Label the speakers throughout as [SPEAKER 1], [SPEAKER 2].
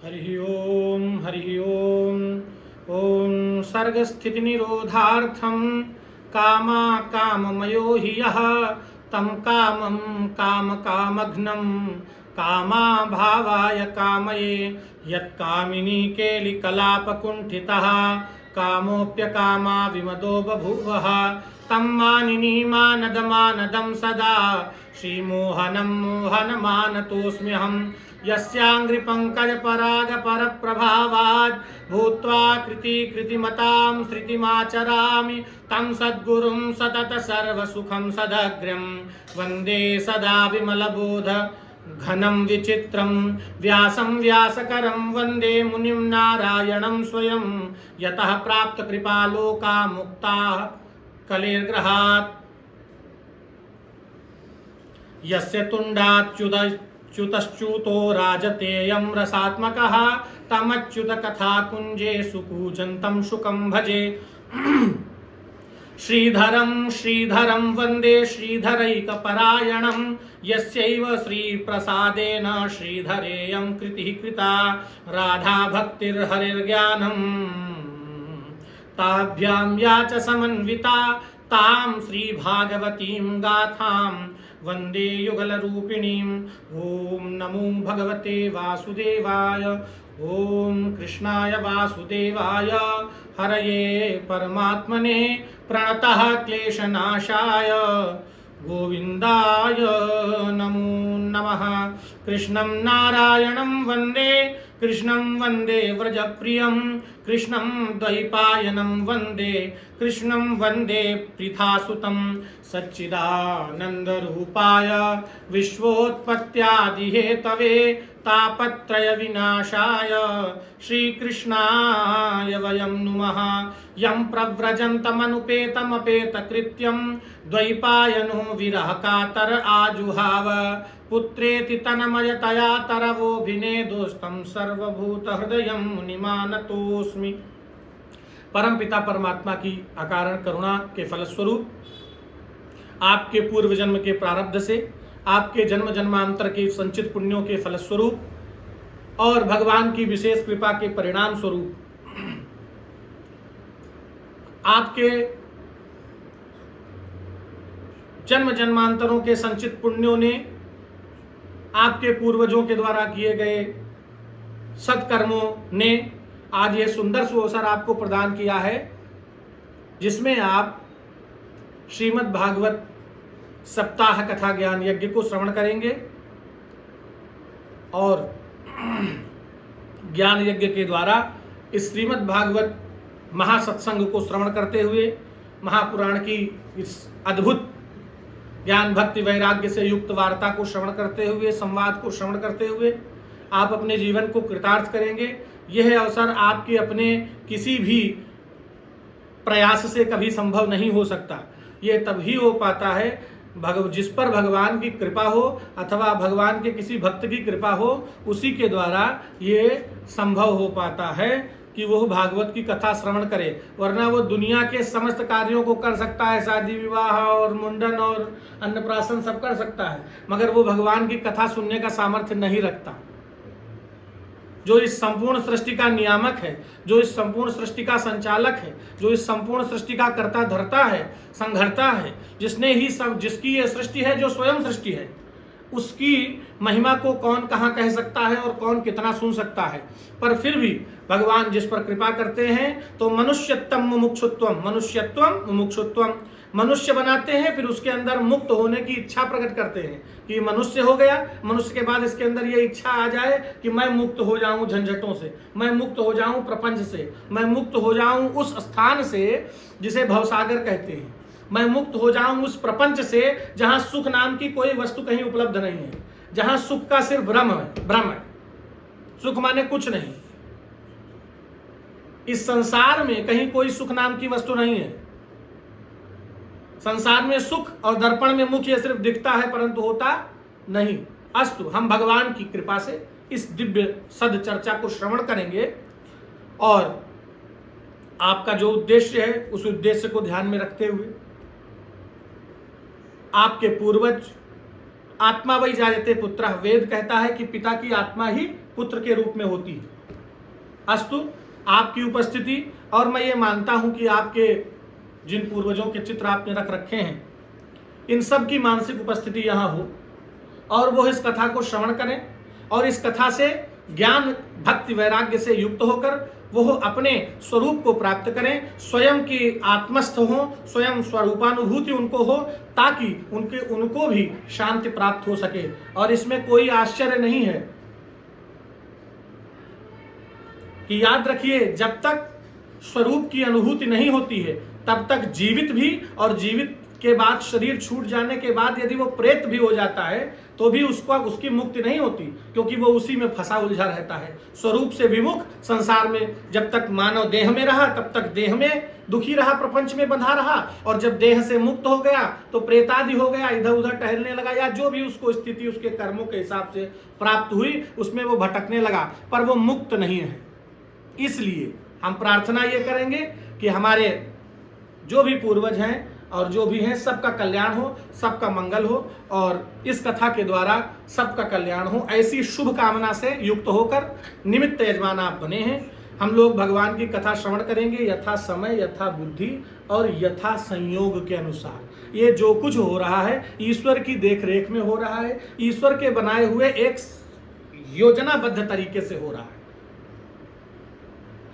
[SPEAKER 1] हरि ओम ओम सर्गस्थितिनिरोधार्थं काममयो हि यः तं कामं कामकामघ्नं कामाभावाय कामये यत्कामिनी केलिकलापकुण्ठितः कामोऽप्यकामा विमदो बभूवः तं मानिनी मानदं सदा श्रीमोहनं मोहनमानतोऽस्म्यहम् यस्याङ्घ्रिपङ्कजपरागपरप्रभावात् भूत्वा कृतिमतां श्रुतिमाचरामि तं सद्गुरुं सतत सर्वसुखं सदग्र्यं वन्दे सदा विमलबोध घनं विचित्रं व्यासं व्यासकरं वन्दे मुनिं नारायणं स्वयं यतः प्राप्तकृपालोका मुक्ताः कलेर्ग्रहात् यस्य तुण्डाच्युतश्च्युतो राजतेयं रसात्मकः तमच्युतकथाकुञ्जे सुकूजन्तं शुकं भजे श्रीधरं वन्दे श्रीधरैकपरायणं यस्यैव श्रीप्रसादेन श्रीधरेयं कृतिः कृता राधा भक्तिर्हरिर्ज्ञानम् ताभ्यां या च समन्विता तां श्रीभागवतीं गाथां वन्दे युगलरूपिणीम् ॐ नमो भगवते वासुदेवाय ॐ कृष्णाय वासुदेवाय हरये परमात्मने प्रणतः क्लेशनाशाय गोविन्दाय नमो नमः। कृष्णं नारायणं वन्दे व्रजप्रियं कृष्णं द्वैपायनं कृष्णं वन्दे पृथासुतं सच्चिदानन्दरूपाय विश्वोत्पत्त्यादिहेतवे तापत्रयविनाशाय श्रीकृष्णाय वयं नुमः। यं प्रव्रजन्तमनुपेतमपेतकृत्यं द्वैपायनो विरहकातर आजुहाव पुत्रेति तन्मयतया तरवोऽभिनेदोस्तं सर्वभूतहृदयं मुनिमानतोऽस्मि। परम पिता परमात्मा की अकारण करुणा के फलस्वरूप आपके पूर्व जन्म के प्रारब्ध से, आपके जन्म जन्मांतर के संचित पुण्यों के फलस्वरूप और भगवान की विशेष कृपा के परिणाम स्वरूप आपके जन्म जन्मांतरों के संचित पुण्यों ने आपके पूर्वजों के द्वारा किए गए सत्कर्मों ने आज ये सुंदर सुअवसर आपको प्रदान किया है, जिसमें आप श्रीमद् भागवत सप्ताह कथा ज्ञान यज्ञ को श्रवण करेंगे और ज्ञान यज्ञ के द्वारा इस श्रीमद् भागवत महासत्संग को श्रवण करते हुए महापुराण की इस अद्भुत ज्ञान भक्ति वैराग्य से युक्त वार्ता को श्रवण करते हुए, संवाद को श्रवण करते हुए आप अपने जीवन को कृतार्थ करेंगे। यह अवसर आपके अपने किसी भी प्रयास से कभी संभव नहीं हो सकता। यह तभी हो पाता है जिस पर भगवान की कृपा हो अथवा भगवान के किसी भक्त की कृपा हो, उसी के द्वारा ये संभव हो पाता है कि वो भागवत की कथा श्रवण करे। वरना वो दुनिया के समस्त कार्यों को कर सकता है, शादी विवाह और मुंडन और अन्नप्राशन सब कर सकता है, मगर वो भगवान की कथा सुनने का सामर्थ्य नहीं रखता। जो इस संपूर्ण सृष्टि का नियामक है, जो इस संपूर्ण सृष्टि का संचालक है, जो इस संपूर्ण सृष्टि का कर्ता धर्ता है, संघर्ता है, जिसने ही सब, जिसकी ये सृष्टि है, जो स्वयं सृष्टि है, उसकी महिमा को कौन कहाँ कह सकता है और कौन कितना सुन सकता है। पर फिर भी भगवान जिस पर कृपा करते हैं तो मनुष्यत्वम मुमुक्षुत्वम मनुष्य बनाते हैं, फिर उसके अंदर मुक्त होने की इच्छा प्रकट करते हैं कि मनुष्य हो गया, मनुष्य के बाद इसके अंदर ये इच्छा आ जाए कि मैं मुक्त हो जाऊं झंझटों से, मैं मुक्त हो जाऊं प्रपंच से, मैं मुक्त हो जाऊं उस स्थान से जिसे भवसागर कहते हैं, मैं मुक्त हो जाऊं उस प्रपंच से जहां सुख नाम की कोई वस्तु कहीं उपलब्ध नहीं है, जहां सुख का सिर्फ भ्रम है। सुख माने कुछ नहीं। इस संसार में कहीं कोई सुख नाम की वस्तु नहीं है। संसार में सुख और दर्पण में मुख ये सिर्फ दिखता है परंतु होता नहीं। अस्तु, हम भगवान की कृपा से इस दिव्य सद चर्चा को श्रवण करेंगे और आपका जो उद्देश्य है उस उद्देश्य को ध्यान में रखते हुए आपके पूर्वज आत्मा वही जायते पुत्र, वेद कहता है कि पिता की आत्मा ही पुत्र के रूप में होती है। अस्तु, आपकी उपस्थिति और मैं ये मानता हूं कि आपके जिन पूर्वजों के चित्र आपने रख रखे हैं, इन सब की मानसिक उपस्थिति यहाँ हो और वो इस कथा को श्रवण करें और इस कथा से ज्ञान भक्ति वैराग्य से युक्त होकर वो अपने स्वरूप को प्राप्त करें, स्वयं की आत्मस्थ हो, स्वयं स्वरूपानुभूति उनको हो, ताकि उनको भी शांति प्राप्त हो सके। और इसमें कोई आश्चर्य नहीं है कि याद रखिए, जब तक स्वरूप की अनुभूति नहीं होती है तब तक जीवित भी, और जीवित के बाद शरीर छूट जाने के बाद यदि वो प्रेत भी हो जाता है तो भी उसकी मुक्ति नहीं होती, क्योंकि वो उसी में फंसा उलझा रहता है। स्वरूप से विमुख संसार में जब तक मानव देह में रहा तब तक देह में दुखी रहा, प्रपंच में बंधा रहा, और जब देह से मुक्त हो गया तो प्रेतादि हो गया, इधर उधर टहलने लगा, या जो भी उसको स्थिति उसके कर्मों के हिसाब से प्राप्त हुई उसमें वो भटकने लगा, पर वो मुक्त नहीं है। इसलिए हम प्रार्थना ये करेंगे कि हमारे जो भी पूर्वज हैं और जो भी हैं सबका कल्याण हो, सबका मंगल हो, और इस कथा के द्वारा सबका कल्याण हो, ऐसी शुभ कामना से युक्त होकर निमित्त यजमान आप बने हैं। हम लोग भगवान की कथा श्रवण करेंगे यथा समय, यथा बुद्धि और यथा संयोग के अनुसार। ये जो कुछ हो रहा है ईश्वर की देखरेख में हो रहा है, ईश्वर के बनाए हुए एक योजनाबद्ध तरीके से हो रहा है।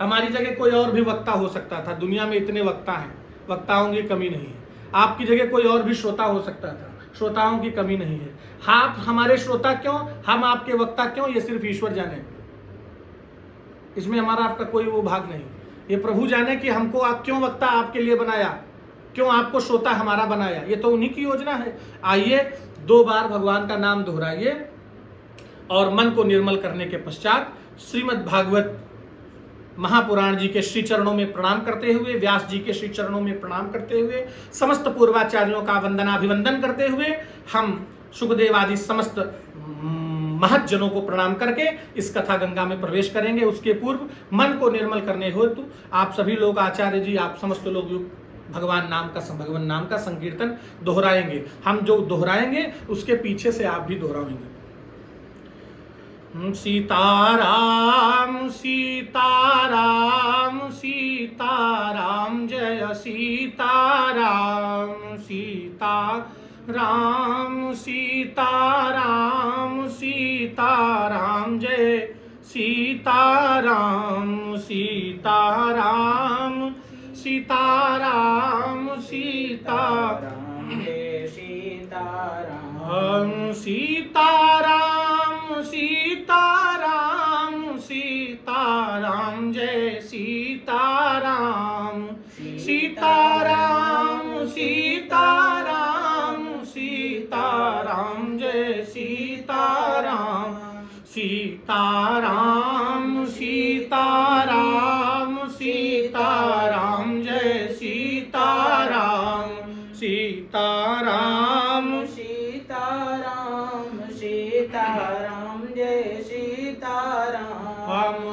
[SPEAKER 1] हमारी जगह कोई और भी वक्ता हो सकता था, दुनिया में इतने वक्ता हैं, वक्ताओं की कमी नहीं है। आपकी जगह कोई और भी श्रोता हो सकता था, श्रोताओं की कमी नहीं है। आप हमारे श्रोता क्यों, हम आपके वक्ता क्यों, ये सिर्फ ईश्वर जाने। इसमें हमारा आपका कोई वो भाग नहीं। ये प्रभु जाने कि हमको आप क्यों वक्ता आपके लिए बनाया, क्यों आपको श्रोता हमारा बनाया, ये तो उन्हीं की योजना है। आइए 2 बार भगवान का नाम दोहराइए और मन को निर्मल करने के पश्चात श्रीमद् भागवत महापुराण जी के श्री चरणों में प्रणाम करते हुए, व्यास जी के श्री चरणों में प्रणाम करते हुए, समस्त पूर्वाचार्यों का वंदनाभिवंदन करते हुए हम सुखदेव आदि समस्त महज्जनों को प्रणाम करके इस कथा गंगा में प्रवेश करेंगे। उसके पूर्व मन को निर्मल करने हेतु आप सभी लोग, आचार्य जी, आप समस्त लोग भगवान नाम का संकीर्तन दोहराएंगे। हम जो दोहराएंगे उसके पीछे से आप भी दोहराएंगे। सीताराम सीताराम सीताराम, जय सीताराम सीताराम सीताराम सीताराम, जय सीताराम सीताराम सीताराम सीताराम, जय सीताराम सीताराम सीताराम सीताराम, जय सीताराम सीताराम सीताराम सीताराम, जय सीताराम सीताराम सीताराम सीताराम, जय सीताराम सीताराम सीताराम सीताराम, जय सीताराम।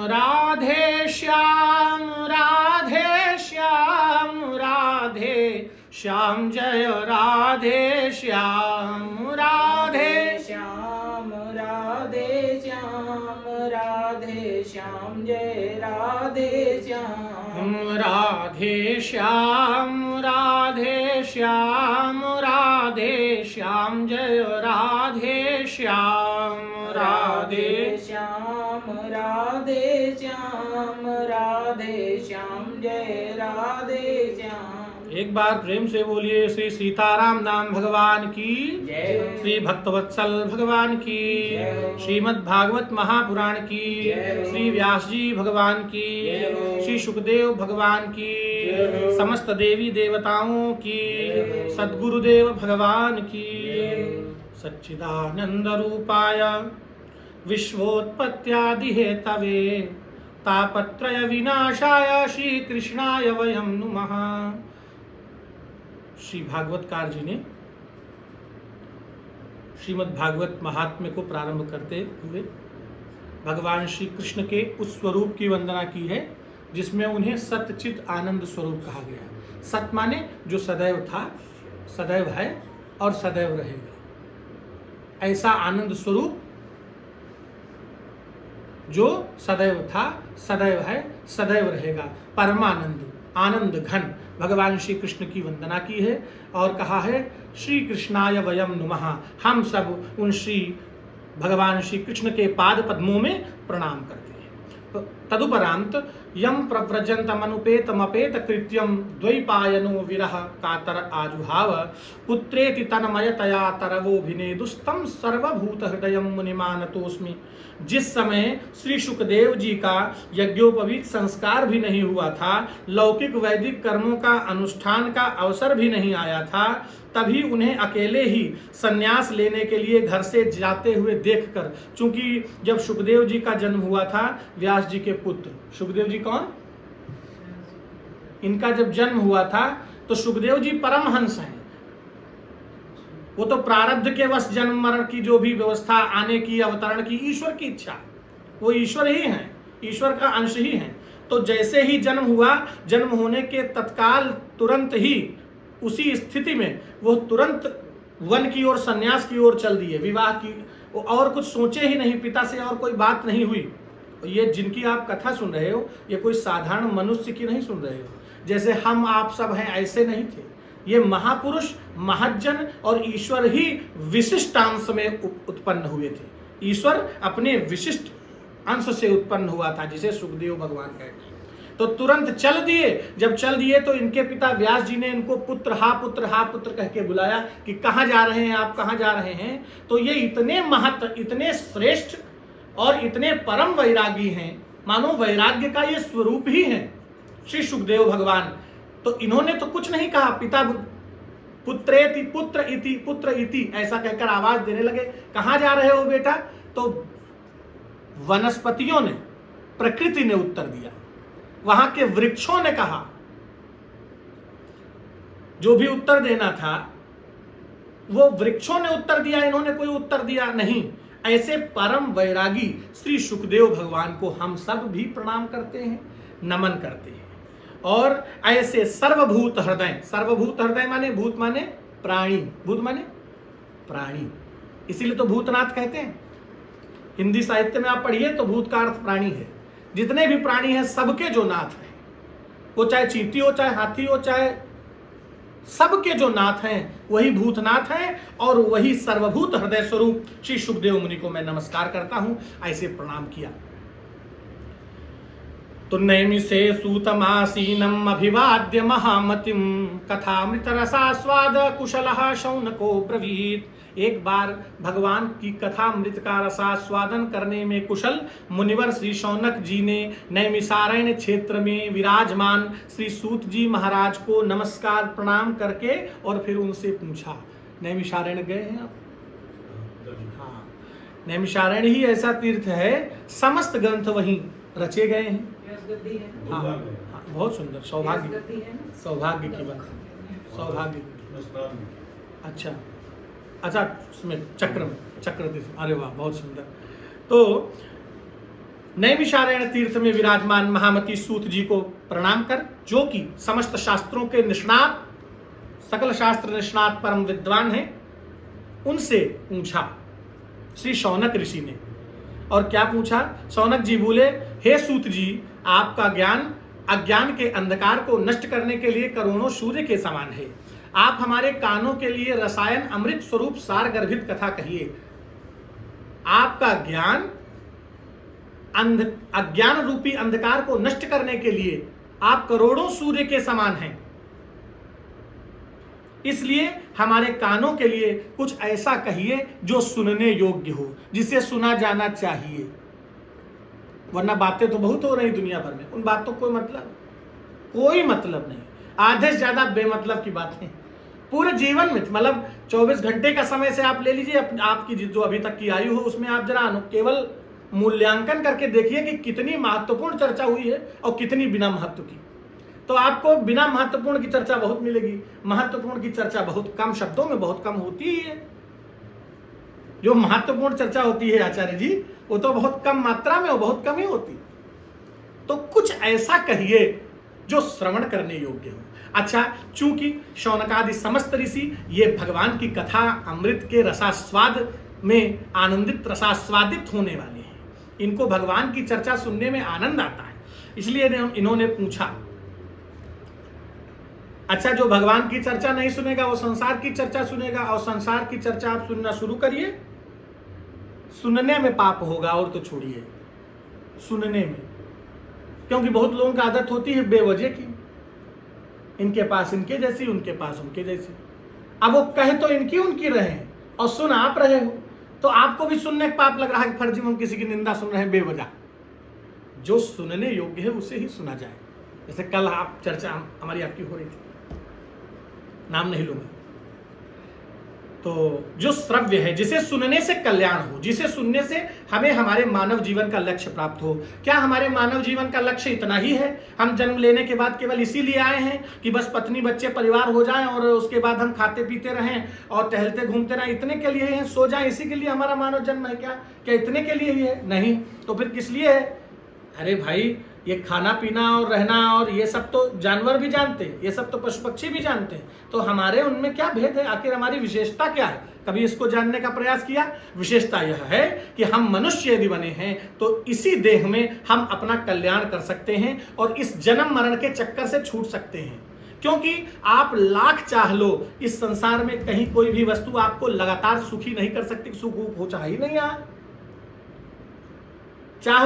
[SPEAKER 1] राधे श्याम राधे श्याम राधे श्याम, जय राधे श्याम राधे श्याम राधे श्याम राधे श्याम, जय राधे श्याम राधे श्याम राधे श्याम राधे श्याम, जय राधे श्याम राधे श्याम राधे श्याम राधे श्याम, जय राधे श्याम। एक बार प्रेम से बोलिए श्री सीताराम नाम भगवान की जय, श्री भक्तवत्सल भगवान की जय, श्रीमद् भागवत महापुराण की जय, श्री व्यास जी भगवान की जय, श्री सुखदेव भगवान की जय, समस्त देवी देवताओं की जय, सद्गुरुदेव भगवान की जय। सच्चिदानंद रूपाय विश्वोत्पत्त्यादि हेतवे तापत्रय विनाशाय श्री कृष्णाय वयं नुमः। श्री भागवतकार जी ने श्रीमद् भागवत महात्म्य को प्रारंभ करते हुए भगवान श्री कृष्ण के उस स्वरूप की वंदना की है जिसमें उन्हें सतचित आनंद स्वरूप कहा गया। सत माने जो सदैव था, सदैव है और सदैव रहेगा, ऐसा आनंद स्वरूप जो सदैव था, सदैव है, सदैव रहेगा। परमानंद, आनंद घन भगवान श्री कृष्ण की वंदना की है और कहा है श्री कृष्णाय वयम नुमः, हम सब उन श्री भगवान श्री कृष्ण के पाद पद्मों में प्रणाम करते हैं। तदुपरांत यम प्रव्रजन्तमनुपेतमपेत कृत्यम द्वैपायनो विरह कातर आजुहाव पुत्रेति तन्मयतया तरवोभिनेदुस्तम सर्वभूत हृदयम मुनिमानतोस्मि। जिस समय श्री सुखदेव जी का यज्ञोपवीत संस्कार भी नहीं हुआ था, लौकिक वैदिक कर्मों का अनुष्ठान का अवसर भी नहीं आया था, तभी उन्हें अकेले ही संन्यास लेने के लिए घर से जाते हुए देखकर, चूंकि जब सुखदेव जी का जन्म हुआ था, व्यास जी के पुत्र सुखदेव जी कौन, इनका जब जन्म हुआ था तो सुखदेव जी परमहंस हैं। वो तो प्रारब्ध के वश जन्म मरण की जो भी व्यवस्था, आने की, अवतरण की, ईश्वर की इच्छा, वो ईश्वर ही हैं, ईश्वर का अंश ही हैं। तो जैसे ही जन्म हुआ, जन्म होने के तत्काल तुरंत ही उसी स्थिति में वो तुरंत वन की ओर, संन्यास की ओर चल दिए, विवाह की, और कुछ सोचे ही नहीं, पिता से और कोई बात नहीं हुई। ये जिनकी आप कथा सुन रहे हो, ये कोई साधारण मनुष्य की नहीं सुन रहे हो, जैसे हम आप सब हैं ऐसे नहीं थे। ये महापुरुष, महज्जन और ईश्वर ही विशिष्ट अंश में उत्पन्न हुए थे। ईश्वर अपने विशिष्ट अंश से उत्पन्न हुआ था, जिसे सुखदेव भगवान कहते हैं। तो तुरंत चल दिए। जब चल दिए तो इनके पिता व्यास जी ने इनको पुत्र हा पुत्र हा पुत्र कह के बुलाया कि कहाँ जा रहे हैं आप, कहाँ जा रहे हैं। तो ये इतने महत्, इतने श्रेष्ठ और इतने परम वैरागी हैं, मानो वैराग्य का ये स्वरूप ही है श्री सुखदेव भगवान। तो इन्होंने तो कुछ नहीं कहा, पिता पुत्रेति पुत्र इति ऐसा कहकर आवाज देने लगे, कहाँ जा रहे हो बेटा। तो वनस्पतियों ने, प्रकृति ने उत्तर दिया, वहां के वृक्षों ने कहा, जो भी उत्तर देना था वो वृक्षों ने उत्तर दिया, इन्होंने कोई उत्तर दिया नहीं। ऐसे परम वैरागी श्री सुखदेव भगवान को हम सब भी प्रणाम करते हैं, नमन करते हैं। और ऐसे सर्वभूत हृदय, सर्वभूत हृदय माने भूत माने प्राणी, भूत माने प्राणी, इसीलिए तो भूतनाथ कहते हैं। हिंदी साहित्य में आप पढ़िए तो भूत का अर्थ प्राणी है। जितने भी प्राणी हैं सबके जो नाथ हैं, वो चाहे चींटी हो, चाहे हाथी हो, चाहे सबके जो नाथ हैं वही भूतनाथ हैं, और वही सर्वभूत हृदय स्वरूप श्री सुखदेव मुनि को मैं नमस्कार करता हूं। ऐसे प्रणाम किया। तो नैमिषे सूतमासीनम अभिवाद्य महामतिम कथामृत रसास्वाद कुशलः शौनको ब्रवीत। एक बार भगवान की कथामृत का रसास्वादन करने में कुशल मुनिवर श्री शौनक जी ने नैमिषारण्य क्षेत्र में विराजमान श्री सूत जी महाराज को नमस्कार प्रणाम करके और फिर उनसे पूछा, नैमिषारण्य गए हैं आप? हाँ, नैमिषारण्य ही ऐसा तीर्थ है, समस्त ग्रंथ वहीं रचे गए हैं। हाँ, हाँ, बहुत सुंदर, सौभाग्य, सौभाग्य की बात, सौभाग्य। अच्छा अच्छा, उसमें चक्र अरे वाह, बहुत सुंदर। तो नैमिषारण्य तीर्थ में विराजमान महामती सूत जी को प्रणाम कर, जो कि समस्त शास्त्रों के निष्णात, सकल शास्त्र निष्णात परम विद्वान हैं, उनसे पूछा श्री शौनक ऋषि ने। और क्या पूछा? शौनक जी बोले, हे सूत जी, आपका ज्ञान अज्ञान के अंधकार को नष्ट करने के लिए करोड़ों सूर्य के समान है। आप हमारे कानों के लिए रसायन अमृत स्वरूप सार गर्भित कथा कहिए। आपका ज्ञान अज्ञान रूपी अंधकार को नष्ट करने के लिए आप करोड़ों सूर्य के समान हैं, इसलिए हमारे कानों के लिए कुछ ऐसा कहिए जो सुनने योग्य हो, जिसे सुना जाना चाहिए। वरना बातें तो बहुत हो रही दुनिया भर में, उन बातों को कोई मतलब नहीं, आधे से ज्यादा बेमतलब की बातें पूरे जीवन में। मतलब 24 घंटे का समय से आप ले लीजिए, आपकी जो अभी तक की आयु हो उसमें आप जरा केवल मूल्यांकन करके देखिए कि कितनी महत्वपूर्ण चर्चा हुई है और कितनी बिना महत्व की। तो आपको बिना महत्वपूर्ण की चर्चा बहुत मिलेगी, महत्वपूर्ण की चर्चा बहुत कम शब्दों में बहुत कम होती ही है। जो महत्वपूर्ण चर्चा होती है आचार्य जी, वो तो बहुत कम मात्रा में, वो बहुत कम ही होती। तो कुछ ऐसा कहिए जो श्रवण करने योग्य हो। अच्छा, चूंकि शौनकादि समस्त ऋषि ये भगवान की कथा अमृत के रसास्वाद में आनंदित, रसास्वादित होने वाले हैं, इनको भगवान की चर्चा सुनने में आनंद आता है। इसलिए इन्होंने पूछा, अच्छा जो भगवान की चर्चा नहीं सुनेगा वो संसार की चर्चा सुनेगा, और संसार की चर्चा आप सुनना शुरू करिए, सुनने में पाप होगा, और तो छोड़िए सुनने में, क्योंकि बहुत लोगों की आदत होती है बेवजह की, इनके पास इनके जैसी, उनके पास उनके जैसी। अब वो कहे तो इनकी उनकी रहे और सुन आप रहे हो, तो आपको भी सुनने का पाप लग रहा है कि फर्जी में हम किसी की निंदा सुन रहे हैं बेवजह। जो सुनने योग्य है उसे ही सुना जाए। जैसे कल आप चर्चा हमारी आपकी हो रही थी, नाम नहीं लूंगा, तो जो श्रव्य है, जिसे सुनने से कल्याण हो, जिसे सुनने से हमें हमारे मानव जीवन का लक्ष्य प्राप्त हो। क्या हमारे मानव जीवन का लक्ष्य इतना ही है? हम जन्म लेने के बाद केवल इसीलिए आए हैं कि बस पत्नी बच्चे परिवार हो जाएं और उसके बाद हम खाते पीते रहें और टहलते घूमते रहें, इतने के लिए हैं, सो जाएं, इसी के लिए हमारा मानव जन्म है? क्या इतने के लिए ही है? नहीं, तो फिर किस लिए है? अरे भाई, ये खाना पीना और रहना और ये सब तो जानवर भी जानते हैं, ये सब तो पशु पक्षी भी जानते हैं, तो हमारे उनमें क्या भेद है? आखिर हमारी विशेषता क्या है? कभी इसको जानने का प्रयास किया? विशेषता यह है कि हम मनुष्य यदि बने हैं तो इसी देह में हम अपना कल्याण कर सकते हैं और इस जन्म मरण के चक्कर से छूट सकते हैं। क्योंकि आप लाख चाह लो, इस संसार में कहीं कोई भी वस्तु आपको लगातार सुखी नहीं कर सकती। सुख हो चाह ही नहीं, यहाँ चाह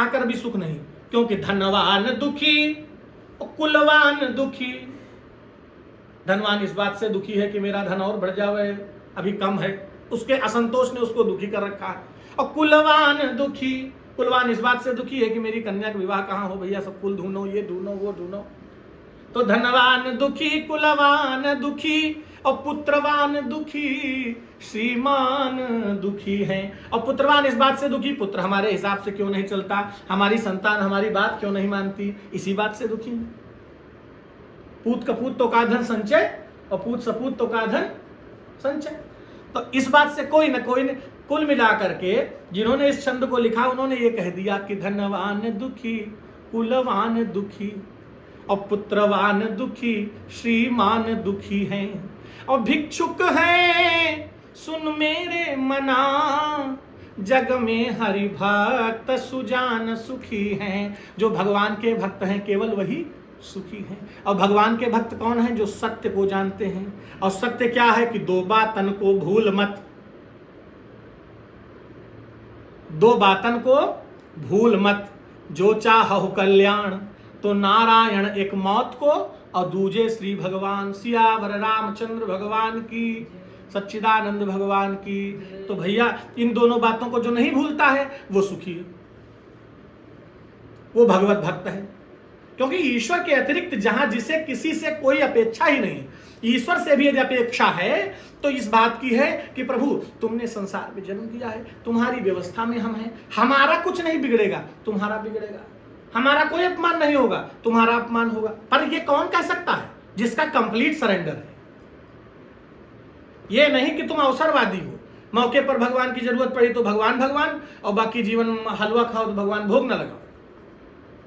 [SPEAKER 1] कर भी सुख नहीं, क्योंकि धनवान दुखी और कुलवान दुखी। धनवान इस बात से दुखी है कि मेरा धन और बढ़ जावे, अभी कम है, उसके असंतोष ने उसको दुखी कर रखा है। और कुलवान दुखी, कुलवान इस बात से दुखी है कि मेरी कन्या का विवाह कहाँ हो भैया, सब कुल ढूंढो, ये ढूंढो, वो ढूंढो। तो धनवान दुखी, कुलवान दुखी और पुत्रवान दुखी, श्रीमान दुखी हैं। और पुत्रवान इस बात से दुखी, पुत्र हमारे हिसाब से क्यों नहीं चलता, हमारी संतान हमारी बात क्यों नहीं मानती, इसी बात से दुखी है। पूत कपूत तो का धन संचय और पूत सपूत तो का धन संचय। तो इस बात से कोई न कोई ने कुल मिला करके जिन्होंने इस छंद को लिखा उन्होंने ये कह दिया कि धनवान दुखी, कुलवान दुखी और पुत्रवान दुखी, श्रीमान दुखी हैं। और भिक्षुक हैं सुन मेरे मना, जग में हरि भक्त सुजान सुखी हैं। जो भगवान के भक्त हैं केवल वही सुखी हैं। और भगवान के भक्त कौन हैं? जो सत्य को जानते हैं। और सत्य क्या है? कि दो बातन को भूल मत, दो बातन को भूल मत, जो चाहु कल्याण तो नारायण एक मौत को और दूजे श्री भगवान सियावर रामचंद्र भगवान की, सच्चिदानंद भगवान की। तो भैया इन दोनों बातों को जो नहीं भूलता है वो सुखी है, वो भगवत भक्त है। क्योंकि ईश्वर के अतिरिक्त जहां जिसे किसी से कोई अपेक्षा ही नहीं, ईश्वर से भी यदि अपेक्षा है तो इस बात की है कि प्रभु तुमने संसार में जन्म दिया है, तुम्हारी व्यवस्था में हम हैं, हमारा कुछ नहीं बिगड़ेगा, तुम्हारा बिगड़ेगा, हमारा कोई अपमान नहीं होगा, तुम्हारा अपमान होगा। पर ये कौन कह सकता है? जिसका कंप्लीट सरेंडर है। ये नहीं कि तुम अवसरवादी हो, मौके पर भगवान की जरूरत पड़ी तो भगवान भगवान और बाकी जीवन हलवा खाओ तो भगवान भोग न लगाओ,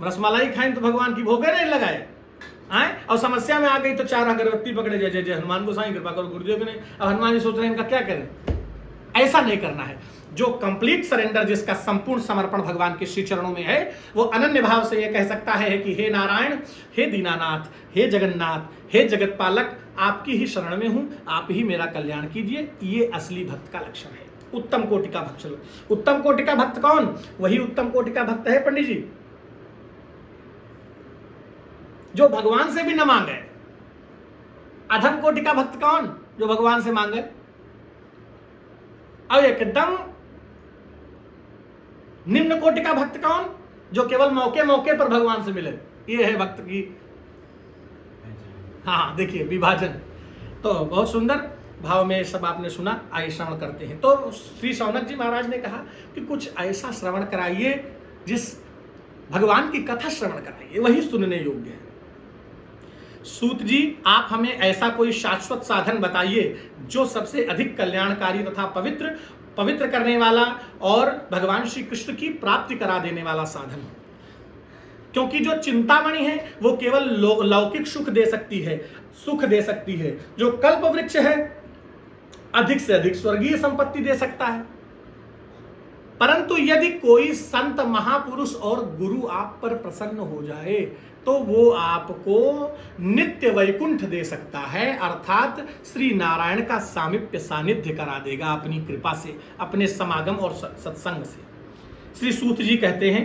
[SPEAKER 1] रसमलाई खाएं तो भगवान की भोगे नहीं लगाए आए, और समस्या में आ गई तो चार अगरबत्ती पकड़े, जय जय जय हनुमान गोसाई कृपा करो गुरुदेव ने। अब हनुमान जी सोच रहे हैं इनका क्या करें। ऐसा नहीं करना है। जो कंप्लीट सरेंडर, जिसका संपूर्ण समर्पण भगवान के श्री चरणों में है, वो अनन्य भाव से ये कह सकता है कि हे नारायण, हे दीनानाथ, हे जगन्नाथ, हे जगत पालक, आपकी ही शरण में हूं, आप ही मेरा कल्याण कीजिए। ये असली भक्त का लक्षण है, उत्तम कोटि का भक्त। उत्तम कोटि का भक्त कौन? वही उत्तम कोटि का भक्त है पंडित जी जो भगवान से भी न मांगे। अधम कोटि का भक्त कौन? जो भगवान से मांगे। और एकदम निम्न कोटि का भक्त कौन? जो केवल मौके मौके पर भगवान से मिले। ये है भक्त की, हाँ देखिए विभाजन। तो बहुत सुंदर भाव में सब आपने सुना। आइए श्रवण करते हैं। तो श्री शौनक जी महाराज ने कहा कि कुछ ऐसा श्रवण कराइए, जिस भगवान की कथा श्रवण कराइए, वही सुनने योग्य है। सूत जी, आप हमें ऐसा कोई शाश्वत साधन बताइए जो सबसे अधिक कल्याणकारी तथा पवित्र करने वाला और भगवान श्री कृष्ण की प्राप्ति करा देने वाला साधन हो। क्योंकि जो चिंतामणि है वो केवल लौकिक सुख दे सकती है, जो कल्प वृक्ष है अधिक से अधिक स्वर्गीय संपत्ति दे सकता है। परंतु यदि कोई संत महापुरुष और गुरु आप पर प्रसन्न हो जाए तो वो आपको नित्य वैकुंठ दे सकता है, अर्थात श्री नारायण का सामीप्य सानिध्य करा देगा अपनी कृपा से, अपने समागम और सत्संग से। श्री सूत जी कहते हैं,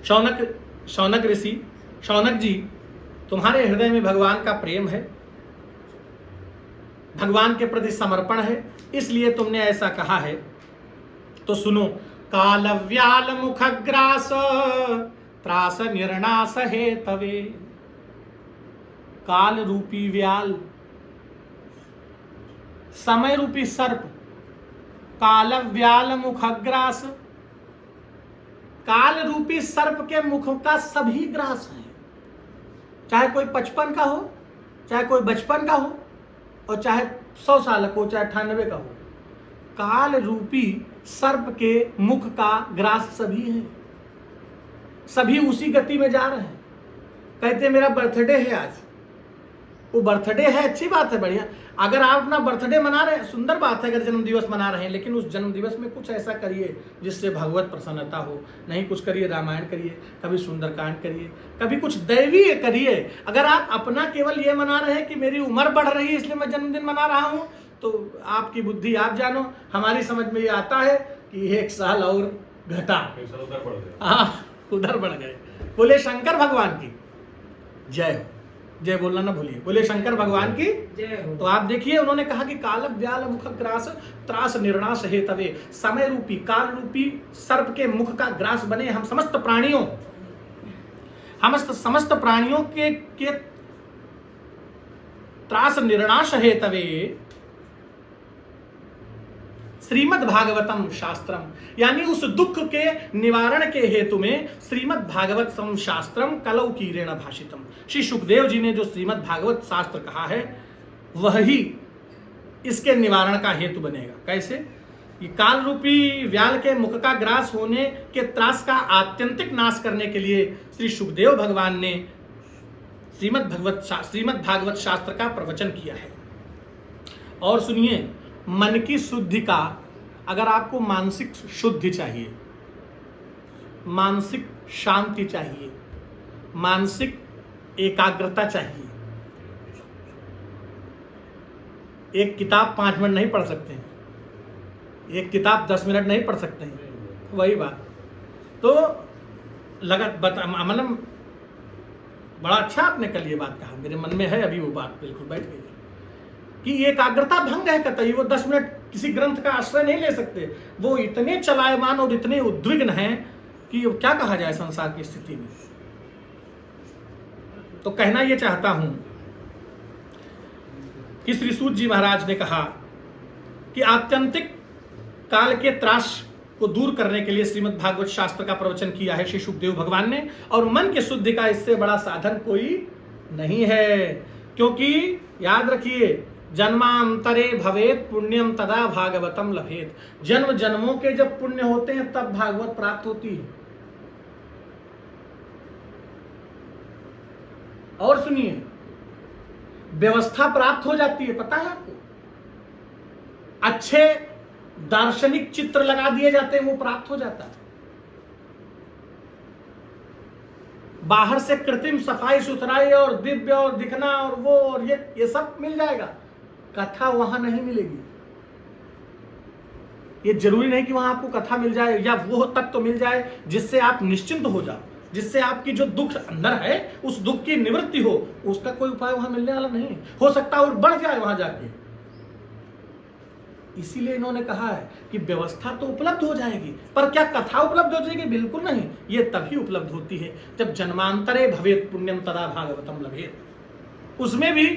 [SPEAKER 1] शौनक ऋषि, शौनक जी तुम्हारे हृदय में भगवान का प्रेम है, भगवान के प्रति समर्पण है, इसलिए तुमने ऐसा कहा है। तो सुनो, काल व्याल मुखग्रास त्रास निर्णास हेतवे। काल रूपी व्याल, समय रूपी सर्प, काल व्याल मुखग्रास, काल रूपी सर्प के मुख का सभी ग्रास है, चाहे कोई 55 का हो, चाहे कोई 55 का हो, और चाहे 100 साल का हो, चाहे 98 का हो। काल रूपी सर्प के मुख का ग्रास सभी है, सभी उसी गति में जा रहे हैं। कहते मेरा बर्थडे है आज, वो बर्थडे है, अच्छी बात है, बढ़िया। अगर आप अपना बर्थडे मना रहे हैं, सुंदर बात है। अगर जन्म दिवस मना रहे हैं, लेकिन उस जन्म दिवस में कुछ ऐसा करिए जिससे भगवत प्रसन्नता हो। नहीं कुछ करिए, रामायण करिए, कभी सुंदरकांड करिए, कभी कुछ दैवीय करिए। अगर आप अपना केवल ये मना रहे हैं कि मेरी उम्र बढ़ रही है इसलिए मैं जन्मदिन मना रहा हूं, तो आपकी बुद्धि आप जानो। हमारी समझ में ये आता है कि 1 साल और घटा, हाँ उधर बढ़ गए। बोले शंकर भगवान की जय हो। जय बोलना ना भूलिए, बोले शंकर भगवान की जय हो। तो आप देखिए, उन्होंने कहा कि काल व्याल मुख ग्रास त्रास निर्णास हेतवे। समय रूपी, काल रूपी सर्प के मुख का ग्रास बने हम समस्त प्राणियों, हम समस्त प्राणियों के त्रास निर्णाश हेतवे श्रीमद् भागवतम शास्त्रम, यानी उस दुख के निवारण के हेतु में श्रीमद् भागवतम शास्त्रम कलौ कीरेण भाषितम। श्री सुखदेव जी ने जो श्रीमद् भागवत शास्त्र कहा है वही इसके निवारण का हेतु बनेगा। कैसे? कि काल रूपी व्याल के मुख का ग्रास होने के त्रास का आत्यंतिक नाश करने के लिए श्री सुखदेव भगवान ने श्रीमद् भागवत शास्त्र का प्रवचन किया है। और सुनिए, मन की शुद्धि का, अगर आपको मानसिक शुद्धि चाहिए, मानसिक शांति चाहिए, मानसिक एकाग्रता चाहिए, एक किताब 5 मिनट नहीं पढ़ सकते हैं, एक किताब 10 मिनट नहीं पढ़ सकते हैं, वही बात। तो मतलब बड़ा अच्छा आपने कल ये बात कहा, मेरे मन में है अभी वो बात, बिल्कुल बैठ गई कि एकाग्रता भंग है कतई। वो 10 मिनट किसी ग्रंथ का आश्रय नहीं ले सकते, वो इतने चलायमान और इतने उद्विग्न हैं कि क्या कहा जाए संसार की स्थिति में। तो कहना यह चाहता हूं कि श्री सूत जी महाराज ने कहा कि आत्यंतिक काल के त्रास को दूर करने के लिए श्रीमद् भागवत शास्त्र का प्रवचन किया है श्री सुखदेव भगवान ने, और मन की शुद्धि का इससे बड़ा साधन कोई नहीं है। क्योंकि याद रखिए, जन्मांतरे भवेत पुण्यम तदा भागवतम लभेत। जन्म जन्मों के जब पुण्य होते हैं तब भागवत प्राप्त होती है। और सुनिए, व्यवस्था प्राप्त हो जाती है, पता है आपको? अच्छे दार्शनिक चित्र लगा दिए जाते हैं, वो प्राप्त हो जाता है। बाहर से कृत्रिम सफाई सुथराई और दिव्य और दिखना और वो और ये सब मिल जाएगा, कथा वहां नहीं मिलेगी। ये जरूरी नहीं कि वहां आपको कथा मिल जाए या वो तत्व मिल जाए जिससे आप निश्चिंत हो जाओ, जिससे आपकी जो दुख अंदर है उस दुख की निवृत्ति हो। उसका कोई उपाय वहां मिलने वाला नहीं, हो सकता है और बढ़ जाए वहां जाके। इसीलिए इन्होंने कहा है कि व्यवस्था तो उपलब्ध हो जाएगी, पर क्या कथा उपलब्ध हो जाएगी? बिल्कुल नहीं। ये तभी उपलब्ध होती है जब जन्मांतरे भवेत पुण्यम तदा भागवतम लभेत। उसमें भी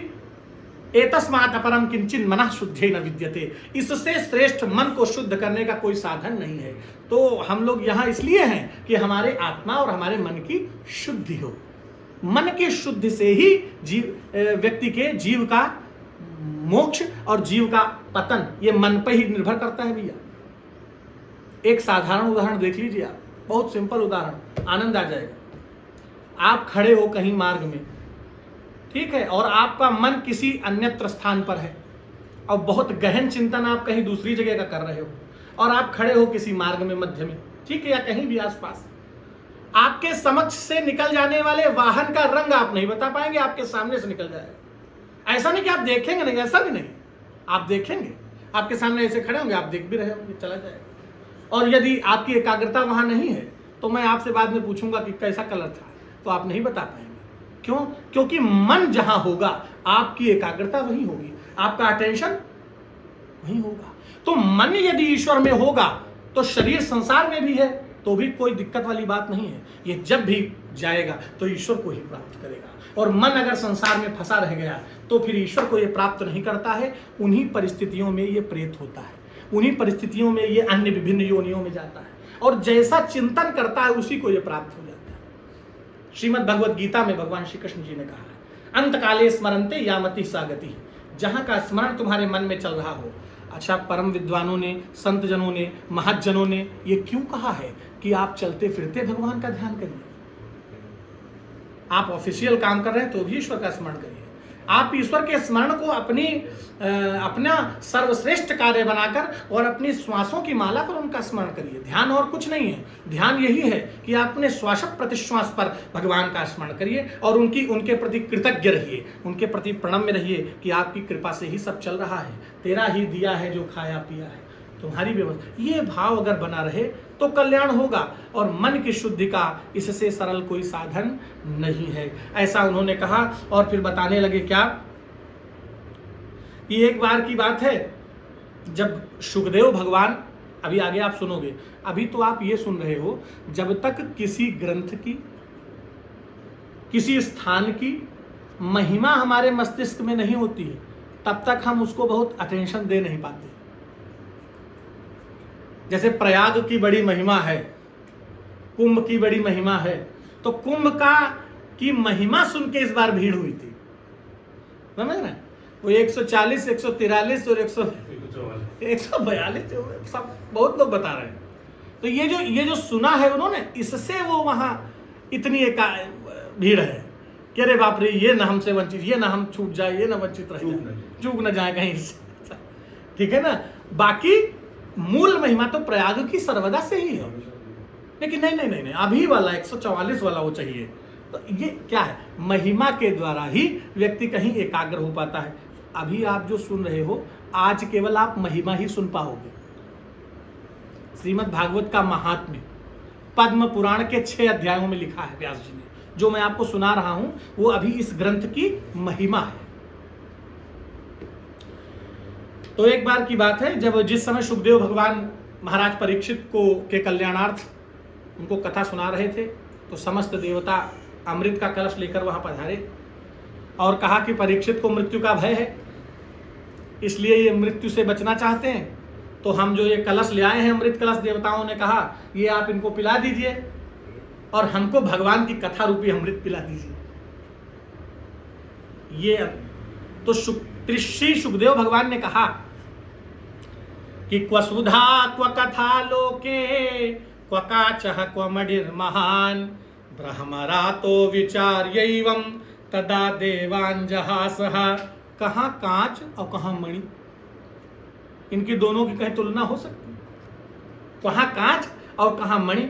[SPEAKER 1] एतस्मात् अपरम किंचिन मनः शुद्धे न विद्यते, इससे श्रेष्ठ मन को शुद्ध करने का कोई साधन नहीं है। तो हम लोग यहाँ इसलिए हैं कि हमारे आत्मा और हमारे मन की शुद्धि हो। मन की शुद्धि से ही व्यक्ति के जीव का मोक्ष और जीव का पतन ये मन पर ही निर्भर करता है भैया। एक साधारण उदाहरण देख लीजिए आप, बहुत सिंपल उदाहरण, आनंद आ जाएगा। आप खड़े हो कहीं मार्ग में, ठीक है, और आपका मन किसी अन्यत्र स्थान पर है और बहुत गहन चिंतन आप कहीं दूसरी जगह का कर रहे हो। और आप खड़े हो किसी मार्ग में मध्य में, ठीक है, या कहीं भी आसपास, आपके समक्ष से निकल जाने वाले वाहन का रंग आप नहीं बता पाएंगे, आपके सामने से निकल जाएगा। ऐसा नहीं कि आप देखेंगे नहीं, ऐसा भी नहीं, आप देखेंगे, आपके सामने ऐसे खड़े होंगे, आप देख भी रहे होंगे, चला जाएगा। और यदि आपकी एकाग्रता वहां नहीं है तो मैं आपसे बाद में पूछूंगा कि कैसा कलर था, तो आप नहीं बता पाएंगे। क्यों? क्योंकि मन जहां होगा आपकी एकाग्रता वहीं होगी, आपका अटेंशन वहीं होगा। तो मन यदि ईश्वर में होगा तो शरीर संसार में भी है तो भी कोई दिक्कत वाली बात नहीं है। ये जब भी जाएगा तो ईश्वर को ही प्राप्त करेगा। और मन अगर संसार में फंसा रह गया तो फिर ईश्वर को ये प्राप्त नहीं करता है। उन्हीं परिस्थितियों में ये प्रेत होता है, उन्हीं परिस्थितियों में ये अन्य विभिन्न योनियों में जाता है, और जैसा चिंतन करता है उसी को ये प्राप्त हो जाता है। श्रीमद् भगवद गीता में भगवान श्री कृष्ण जी ने कहा है, अंत काले स्मरन्ते यामति सा गति, जहां का स्मरण तुम्हारे मन में चल रहा हो। अच्छा, परम विद्वानों ने, संत जनों ने, महज्जनों ने ये क्यों कहा है कि आप चलते फिरते भगवान का ध्यान करिए। आप ऑफिशियल काम कर रहे हैं तो भी ईश्वर का स्मरण करिए। आप ईश्वर के स्मरण को अपना सर्वश्रेष्ठ कार्य बनाकर और अपनी श्वासों की माला पर उनका स्मरण करिए। ध्यान और कुछ नहीं है, ध्यान यही है कि आप अपने श्वास प्रतिश्वास पर भगवान का स्मरण करिए और उनके प्रति कृतज्ञ रहिए, उनके प्रति प्रणम्य रहिए कि आपकी कृपा से ही सब चल रहा है, तेरा ही दिया है जो खाया पिया है, तुम्हारी व्यवस्था। ये भाव अगर बना रहे तो कल्याण होगा, और मन की शुद्धि का इससे सरल कोई साधन नहीं है, ऐसा उन्होंने कहा। और फिर बताने लगे क्या, ये एक बार की बात है जब सुखदेव भगवान, अभी आगे आप सुनोगे, अभी तो आप ये सुन रहे हो, जब तक किसी ग्रंथ की, किसी स्थान की महिमा हमारे मस्तिष्क में नहीं होती है तब तक हम उसको बहुत अटेंशन दे नहीं पाते। जैसे प्रयाग की बड़ी महिमा है, कुंभ की बड़ी महिमा है, तो कुंभ की महिमा सुन के इस बार भीड़ हुई थी, समझ रहे हैं? वो 140, 143 और 142 सब बहुत लोग बता रहे हैं। तो ये जो सुना है उन्होंने, इससे वो वहां इतनी भीड़ है कि अरे बाप रे, ये ना हमसे वंचित, ये ना हम छूट जाए, ये ना वंचित रह जाए, चूक न जाए कहीं से, ठीक है ना। बाकी मूल महिमा तो प्रयाग की सर्वदा से ही है, लेकिन नहीं, अभी वाला 144 वाला वो चाहिए। तो ये क्या है, महिमा के द्वारा ही व्यक्ति कहीं एकाग्र हो पाता है। अभी आप जो सुन रहे हो, आज केवल आप महिमा ही सुन पाओगे। श्रीमद् भागवत का महात्म्य पद्म पुराण के 6 अध्यायों में लिखा है व्यास जी ने, जो मैं आपको सुना रहा हूं वो अभी इस ग्रंथ की महिमा है। तो एक बार की बात है, जब जिस समय सुखदेव भगवान महाराज परीक्षित के कल्याणार्थ उनको कथा सुना रहे थे, तो समस्त देवता अमृत का कलश लेकर वहां पधारे और कहा कि परीक्षित को मृत्यु का भय है, इसलिए ये मृत्यु से बचना चाहते हैं, तो हम जो ये कलश ले आए हैं अमृत कलश, देवताओं ने कहा ये आप इनको पिला दीजिए और हमको भगवान की कथा रूपी अमृत पिला दीजिए। ये तो श्री सुखदेव भगवान ने कहा कि क्व सुधा क्व कथा लोके क्व काचः क्व मणिर् महान ब्रह्मरातो विचार्यैवं तदा देवांजहासः। कहाँ कांच और कहाँ मणि, इनकी दोनों की कहीं तुलना हो सकती? कहाँ कांच और कहाँ मणि,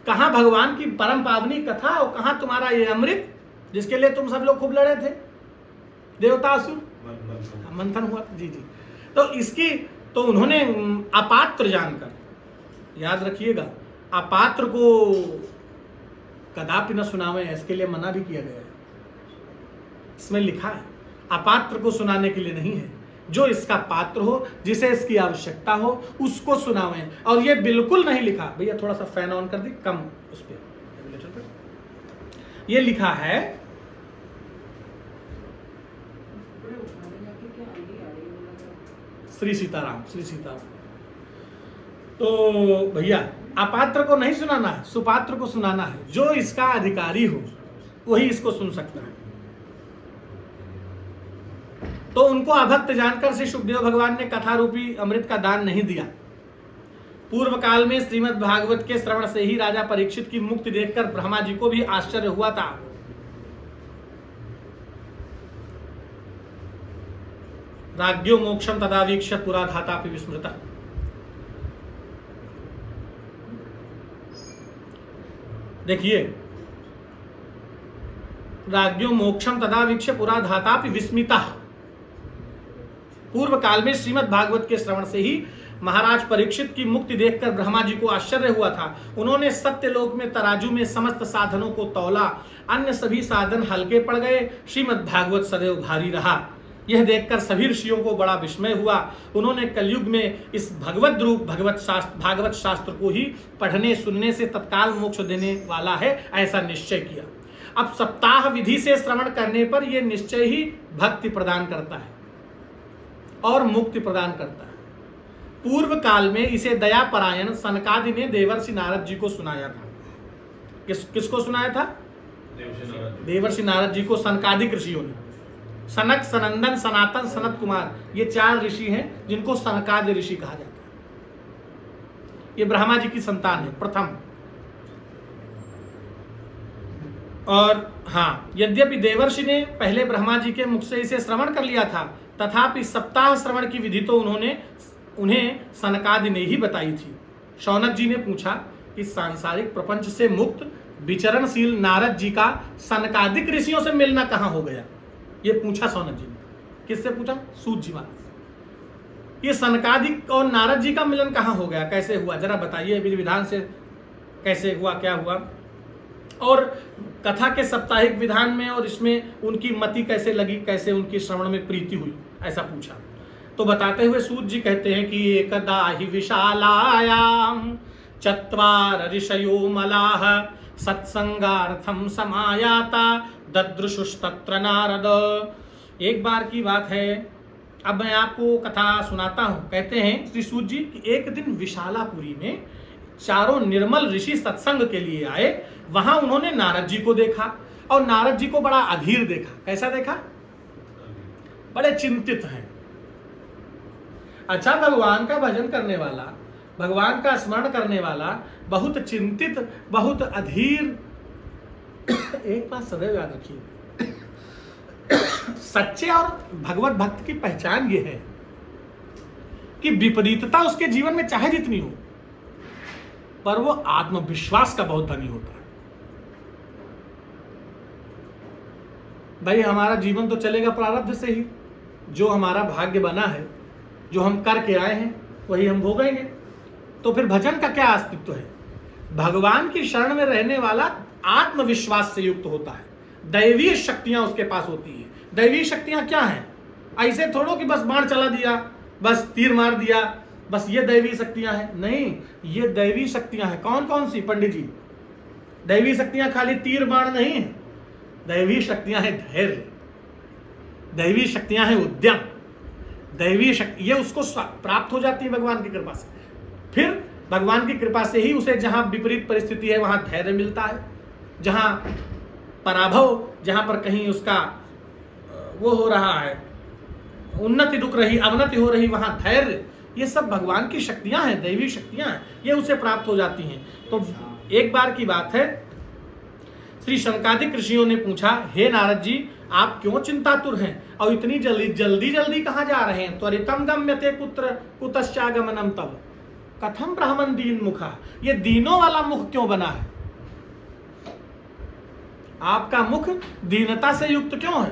[SPEAKER 1] कहाँ भगवान की परम पावनी कथा और कहाँ तुम्हारा ये अमृत जिसके लिए तुम सब लोग खूब लड़े थे, देवतासुर मंथन हुआ। जी। तो इसकी तो उन्होंने अपात्र जानकर, याद रखिएगा, अपात्र को कदापि न सुनावे, इसके लिए मना भी किया गया है। इसमें लिखा है अपात्र को सुनाने के लिए नहीं है, जो इसका पात्र हो, जिसे इसकी आवश्यकता हो उसको सुनावे। और ये बिल्कुल नहीं लिखा, भैया थोड़ा सा फैन ऑन कर दी, कम उस पर, ये लिखा है श्री सीताराम, श्री सीताराम। तो भैया अपात्र को नहीं सुनाना है, सुपात्र को सुनाना है। जो इसका अधिकारी हो वही इसको सुन सकता है। तो उनको अभक्त जानकर श्री सुखदेव भगवान ने कथा रूपी अमृत का दान नहीं दिया। पूर्व काल में श्रीमद् भागवत के श्रवण से ही राजा परीक्षित की मुक्ति देखकर ब्रह्मा जी को भी आश्चर्य हुआ था। राज्यो मोक्षम तदावीक्ष्य पुरा धातापि विस्मृतः। देखिए, राज्ञो मोक्षम तदा वीक्ष्य पुरा धातापि विस्मिता। पूर्व काल में श्रीमद् भागवत के श्रवण से ही महाराज परीक्षित की मुक्ति देखकर ब्रह्मा जी को आश्चर्य हुआ था। उन्होंने सत्यलोक में तराजू में समस्त साधनों को तौला, अन्य सभी साधन हल्के पड़ गए, श्रीमद् भागवत सदैव भारी रहा। यह देखकर सभी ऋषियों को बड़ा विस्मय हुआ। उन्होंने कलयुग में इस भगवत रूप भागवत शास्त्र को ही पढ़ने सुनने से तत्काल मोक्ष देने वाला है, ऐसा निश्चय किया। अब सप्ताह विधि से श्रवण करने पर यह निश्चय ही भक्ति प्रदान करता है और मुक्ति प्रदान करता है। पूर्व काल में इसे दया परायण सनकादि ने देवर्षि नारद जी को सुनाया था। किसको सुनाया था? देवर्षि नारद जी को सनकादिक ऋषियों ने। सनक, सनंदन, सनातन, सनत कुमार, ये 4 ऋषि हैं जिनको सनकादि ऋषि कहा जाता है। ये ब्रह्मा जी की संतान है प्रथम। और हाँ, यद्यपि देवर्षि ने पहले ब्रह्मा जी के मुख से इसे श्रवण कर लिया था, तथापि सप्ताह श्रवण की विधि तो उन्हें सनकादि ने ही बताई थी। शौनक जी ने पूछा कि सांसारिक प्रपंच से मुक्त विचरणशील नारद जी का सनकादिक ऋषियों से मिलना कहाँ हो गया? ये पूछा शौनक जी ने। किससे पूछा? सूत जी महाराज। ये सनकादिक और नारद जी का मिलन कहाँ हो गया, कैसे हुआ, जरा बताइए विधि विधान से कैसे हुआ, क्या हुआ? और कथा के साप्ताहिक विधान में और इसमें उनकी मति कैसे लगी, कैसे उनकी श्रवण में प्रीति हुई, ऐसा पूछा। तो बताते हुए सूत जी कहते हैं कि एकदा हि विशालायाम चत्वार ऋषयो मलाह सत्संगार्थम समायाता ददृशुस्तत्र नारद। एक बार की बात है, अब मैं आपको कथा सुनाता हूं। कहते हैं श्री सूत जी कि एक दिन विशालापुरी में 4 निर्मल ऋषि सत्संग के लिए आए। वहां उन्होंने नारद जी को देखा और नारद जी को बड़ा अधीर देखा। कैसा देखा? बड़े चिंतित हैं। अच्छा, भगवान का भजन करने वाला, भगवान का स्मरण करने वाला, बहुत चिंतित, बहुत अधीर। एक बात सदैव याद रखिए, सच्चे और भगवत भक्त की पहचान ये है कि विपरीतता उसके जीवन में चाहे जितनी हो, पर वो आत्मविश्वास का बहुत धनी होता है। भाई, हमारा जीवन तो चलेगा प्रारब्ध से ही। जो हमारा भाग्य बना है, जो हम करके आए हैं, वही हम भोगेंगे। तो फिर भजन का क्या अस्तित्व है? भगवान की शरण में रहने वाला आत्मविश्वास से युक्त होता है। दैवीय शक्तियां उसके पास होती है। दैवीय शक्तियां क्या हैं? ऐसे थोड़ो कि बस बाण चला दिया, बस तीर मार दिया, बस ये दैवीय शक्तियां हैं। नहीं, ये दैवीय शक्तियां हैं। कौन कौन सी पंडित जी? दैवीय शक्तियां खाली तीर बाण नहीं है। दैवीय शक्तियां हैं धैर्य, दैवीय शक्तियां हैं उद्यम, दैवीय शक्ति ये उसको प्राप्त हो जाती है भगवान की कृपा से। फिर भगवान की कृपा से ही उसे जहां विपरीत परिस्थिति है वहां धैर्य मिलता है। जहां पराभव, जहां पर कहीं उसका वो हो रहा है, उन्नति रुक रही, अवनति हो रही, वहां धैर्य, ये सब भगवान की शक्तियां हैं, दैवी शक्तियां हैं, ये उसे प्राप्त हो जाती हैं। तो एक बार की बात है, श्री शनकादिक ऋषियों ने पूछा, हे नारद जी, आप क्यों चिंतातुर हैं और इतनी जल्दी कहाँ जा रहे हैं? त्वरितम गम्यते कुतश्चागमनम तव कथम ब्राह्मण दीन मुखा। ये दीनों वाला मुख क्यों बना है? आपका मुख दीनता से युक्त क्यों है?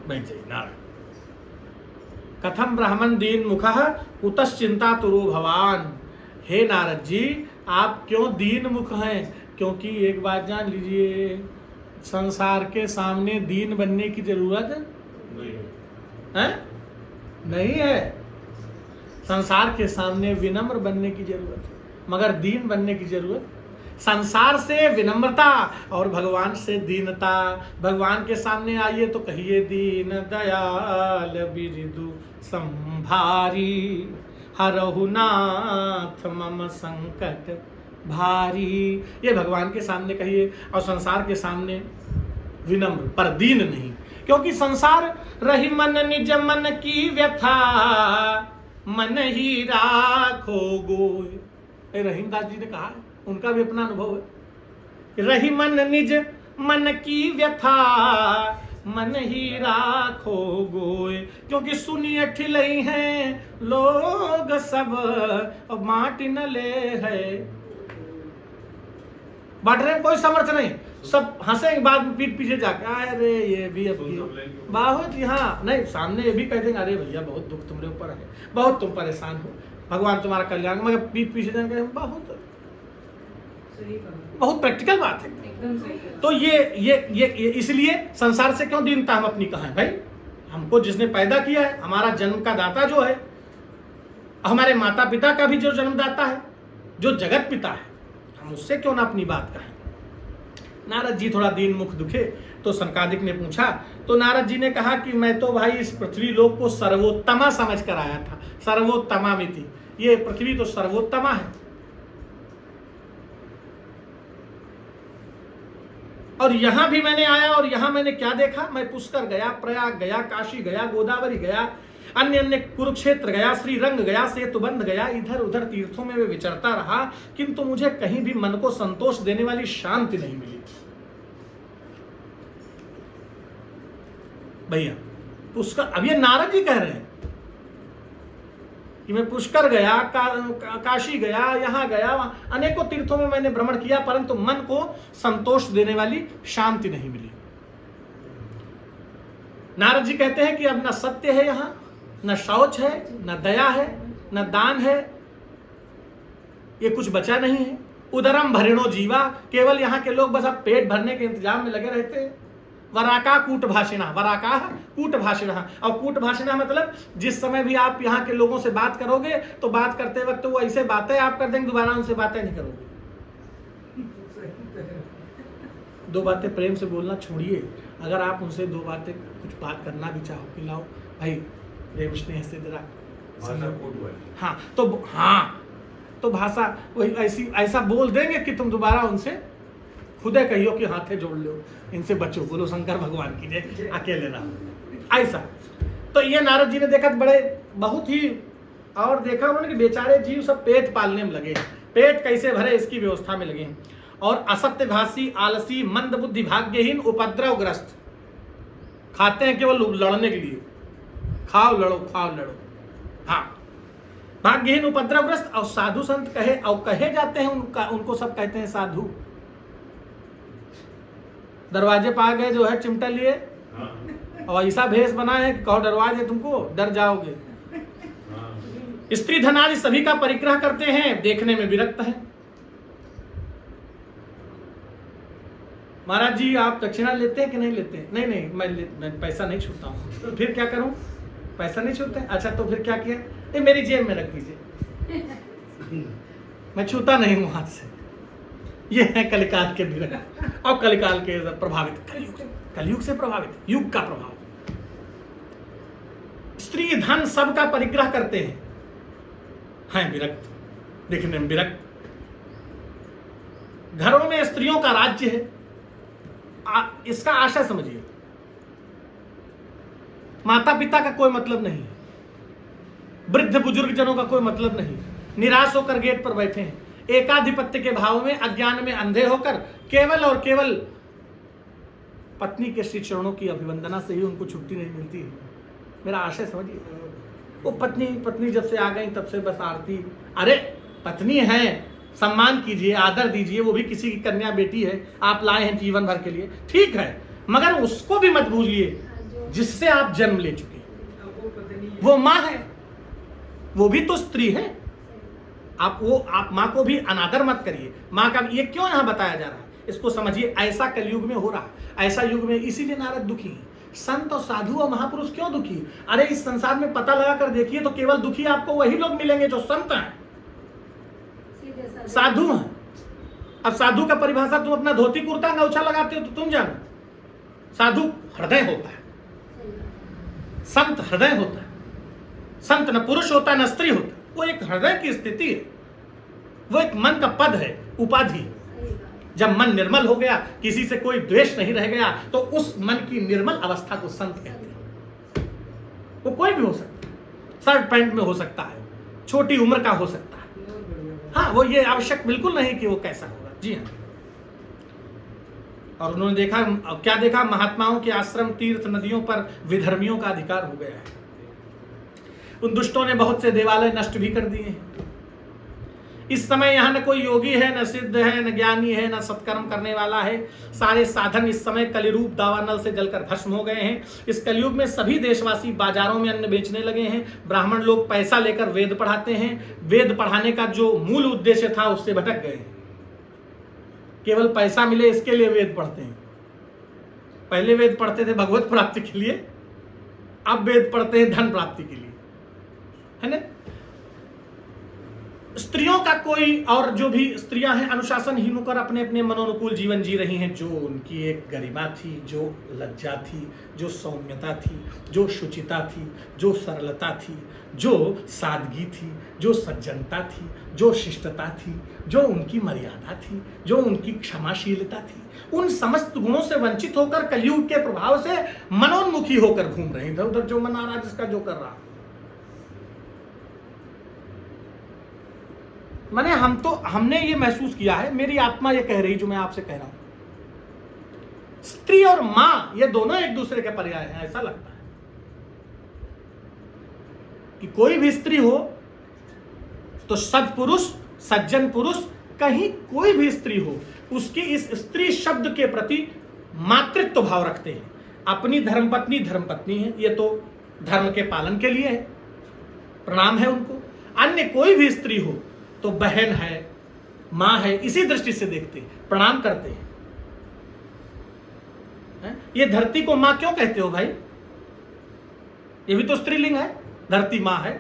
[SPEAKER 1] बैठ जाइए। नारद, कथम ब्राह्मण दीन मुखः कुतश्चिंतातुरो भवान। हे नारद जी, आप क्यों दीन मुख हैं? क्योंकि एक बात जान लीजिए, संसार के सामने दीन बनने की जरूरत नहीं है। संसार के सामने विनम्र बनने की जरूरत है, मगर दीन बनने की जरूरत। संसार से विनम्रता और भगवान से दीनता। भगवान के सामने आइए तो कहिए, दीन दयाल बिरदु संभारी, हरहु नाथ मम संकट भारी। ये भगवान के सामने कहिए, और संसार के सामने विनम्र पर दीन नहीं। क्योंकि संसार रही मन निज मन की व्यथा, मन ही राखो गोय। रहीमदास जी ने कहा है, उनका भी अपना अनुभव है। रही मन निज मन की व्यथा, मन ही राखो गोय। क्योंकि सुनिए ठिलई हैं लोग सब, और माटी न ले है। बांट रहे हैं, कोई समर्थ नहीं, सब हंसेंगे बाद में पीठ पीछे जाके, अरे ये भी अब बहुत यहाँ नहीं, सामने ये भी कह देंगे अरे भैया बहुत दुख तुम्हारे ऊपर है, बहुत तुम परेशान हो, भगवान तुम्हारा कल्याण, मगर पीठ पीछे जाके बहुत प्रैक्टिकल बात है। तो ये इसलिए संसार से क्यों दीनता हम अपनी कहां भाई, हमको जिसने पैदा किया है, हमारा जन्म का दाता जो है, हमारे माता पिता का भी जो जन्मदाता है, जो जगत पिता है, हम उससे क्यों ना अपनी बात कहें। नारद जी थोड़ा दीन मुख दुखे, तो सनकादिक ने पूछा, तो नारद जी ने कहा कि मैं तो भाई इस पृथ्वी लोक को सर्वोत्तमा समझ कर आया था, सर्वोत्तमा मिति, ये पृथ्वी तो सर्वोत्तमा है, और यहां भी मैंने आया और यहां मैंने क्या देखा, मैं पुष्कर गया, प्रयाग गया, काशी गया, गोदावरी गया, अन्य अन्य कुरुक्षेत्र गया, श्रीरंग गया, सेतुबंध गया, इधर उधर तीर्थों में विचरता रहा, किंतु मुझे कहीं भी मन को संतोष देने वाली शांति नहीं मिली। भैया पुष्कर, अब ये नारद जी कह रहे हैं कि मैं पुष्कर गया, काशी गया, यहां गया, अनेकों तीर्थों में मैंने भ्रमण किया, परंतु मन को संतोष देने वाली शांति नहीं मिली। नारद जी कहते हैं कि अब न सत्य है, यहां न शौच है, न दया है, न दान है, ये कुछ बचा नहीं है। उदरम भरिणो जीवा, केवल यहां के लोग बस अब पेट भरने के इंतजाम में लगे रहते हैं। वराका कूट भाषिणा, वराका कूट भाषिणा, और कूट भाषिणा मतलब जिस समय भी आप यहाँ के लोगों से बात करोगे तो बात करते वक्त वो ऐसे बातें आप कर देंगे, दोबारा उनसे बातें नहीं करोगे। दो बातें प्रेम से बोलना छोड़िए, अगर आप उनसे दो बातें कुछ बात करना भी चाहो कि लाओ भाई प्रेम स्नेह से जरा, हाँ तो भाषा वही ऐसा बोल देंगे कि तुम दोबारा उनसे खुदे कहियो कि हाथे जोड़ लो, इनसे बचो, बोलो शंकर भगवान की जय, अकेले रहो, ऐसा। तो ये नारद जी ने देखा बड़े बहुत ही, और देखा उन्होंने कि बेचारे जीव सब पेट पालने में लगे, पेट कैसे भरे इसकी व्यवस्था में लगे हैं, और असत्यभाषी, आलसी, मंद बुद्धि, भाग्यहीन, उपद्रवग्रस्त, खाते हैं केवल लड़ने के लिए, खाओ लड़ो, हाँ, भाग्यहीन, उपद्रवग्रस्त, और साधु संत कहे जाते हैं उनको सब कहते हैं साधु। दरवाजे पा गए जो है चिमटा लिए, और ऐसा भेष बनाए है कि कहो दरवाजे तुमको डर जाओगे। स्त्री धन आदि सभी का परिग्रह करते हैं, देखने में विरक्त हैं। महाराज जी आप दक्षिणा लेते हैं कि नहीं लेते हैं? नहीं मैं पैसा नहीं छूता हूँ। तो फिर क्या करूं, पैसा नहीं छूते? अच्छा तो फिर क्या किया? ये मेरी जेब में रख दीजिए, मैं छूता नहीं हूं हाथ से। ये है कलिकाल के विरक्त और कलिकाल के प्रभावित, कलयुग से प्रभावित, युग का प्रभाव। स्त्री धन सब का परिग्रह करते हैं विरक्त, देखने में विरक्त। घरों में स्त्रियों का राज्य है, इसका आशय समझिए। माता पिता का कोई मतलब नहीं है, वृद्ध बुजुर्ग जनों का कोई मतलब नहीं, निराश होकर गेट पर बैठे हैं, एकाधिपत्य के भाव में, अज्ञान में अंधे होकर केवल और केवल पत्नी के श्री चरणों की अभिवंदना से ही उनको छुट्टी नहीं मिलती है। मेरा आशय समझिए। वो पत्नी जब से आ गई तब से बस आरती, अरे पत्नी है, सम्मान कीजिए, आदर दीजिए, वो भी किसी की कन्या बेटी है, आप लाए हैं जीवन भर के लिए, ठीक है, मगर उसको भी मत भूलिए जिससे आप जन्म ले चुके। वो माँ है, वो भी तो स्त्री है। आप माँ को भी अनादर मत करिए। माँ का ये क्यों यहाँ बताया जा रहा है, इसको समझिए। ऐसा कलयुग में हो रहा है, ऐसा युग में, इसीलिए नारद दुखी है। संत और साधु और महापुरुष क्यों दुखी? अरे इस संसार में पता लगा कर देखिए तो केवल दुखी आपको वही लोग मिलेंगे जो संत हैं, साधु हैं। अब साधु का परिभाषा, तुम अपना धोती कुर्ता गौछा लगाते हो तो तुम जानो, साधु हृदय होता है, संत हृदय होता है। संत न पुरुष होता है न स्त्री होता है, वो एक हृदय की स्थिति है, वो एक मन का पद है, उपाधि। जब मन निर्मल हो गया, किसी से कोई द्वेष नहीं रह गया, तो उस मन की निर्मल अवस्था को संत कहते हैं। वो कोई भी हो सकता है, शर्ट पैंट में हो सकता है, छोटी उम्र का हो सकता है, हाँ, वो ये आवश्यक बिल्कुल नहीं कि वो कैसा होगा। जी हाँ। और उन्होंने देखा, क्या देखा? महात्माओं के आश्रम, तीर्थ, नदियों पर विधर्मियों का अधिकार हो गया है। उन दुष्टों ने बहुत से देवालय नष्ट भी कर दिए हैं। इस समय यहाँ न कोई योगी है, न सिद्ध है, न ज्ञानी है, न सत्कर्म करने वाला है। सारे साधन इस समय कलिरूप दावानल से जलकर भस्म हो गए हैं। इस कलयुग में सभी देशवासी बाजारों में अन्न बेचने लगे हैं। ब्राह्मण लोग पैसा लेकर वेद पढ़ाते हैं। वेद पढ़ाने का जो मूल उद्देश्य था उससे भटक गए हैं। केवल पैसा मिले इसके लिए वेद पढ़ते हैं। पहले वेद पढ़ते थे भगवत प्राप्ति के लिए, अब वेद पढ़ते हैं धन प्राप्ति के लिए, है ना। स्त्रियों का कोई, और जो भी स्त्रियां हैं अनुशासनहीन होकर अपने अपने मनोनुकूल जीवन जी रही हैं। जो उनकी एक गरिमा थी, जो लज्जा थी, जो सौम्यता थी, जो शुचिता थी, जो सरलता थी, जो सादगी थी, जो सज्जनता थी, जो शिष्टता थी, जो उनकी मर्यादा थी, जो उनकी क्षमाशीलता थी, उन समस्त गुणों से वंचित होकर कलयुग के प्रभाव से मनोन्मुखी होकर घूम रहे हैं। इधर उधर जो मन आ रहा जिसका जो कर रहा। मैंने हमने ये महसूस किया है, मेरी आत्मा ये कह रही जो मैं आपसे कह रहा हूं, स्त्री और मां ये दोनों एक दूसरे के पर्याय हैं। ऐसा लगता है कि कोई भी स्त्री हो तो सत्पुरुष, सज्जन पुरुष, कहीं कोई भी स्त्री हो उसकी इस स्त्री शब्द के प्रति मातृत्व भाव रखते हैं। अपनी धर्मपत्नी धर्मपत्नी है, ये तो धर्म के पालन के लिए है, प्रणाम है उनको। अन्य कोई भी स्त्री हो तो बहन है, मां है, इसी दृष्टि से देखते हैं, प्रणाम करते हैं। ये धरती को मां क्यों कहते हो भाई? ये भी तो स्त्रीलिंग है, धरती मां है।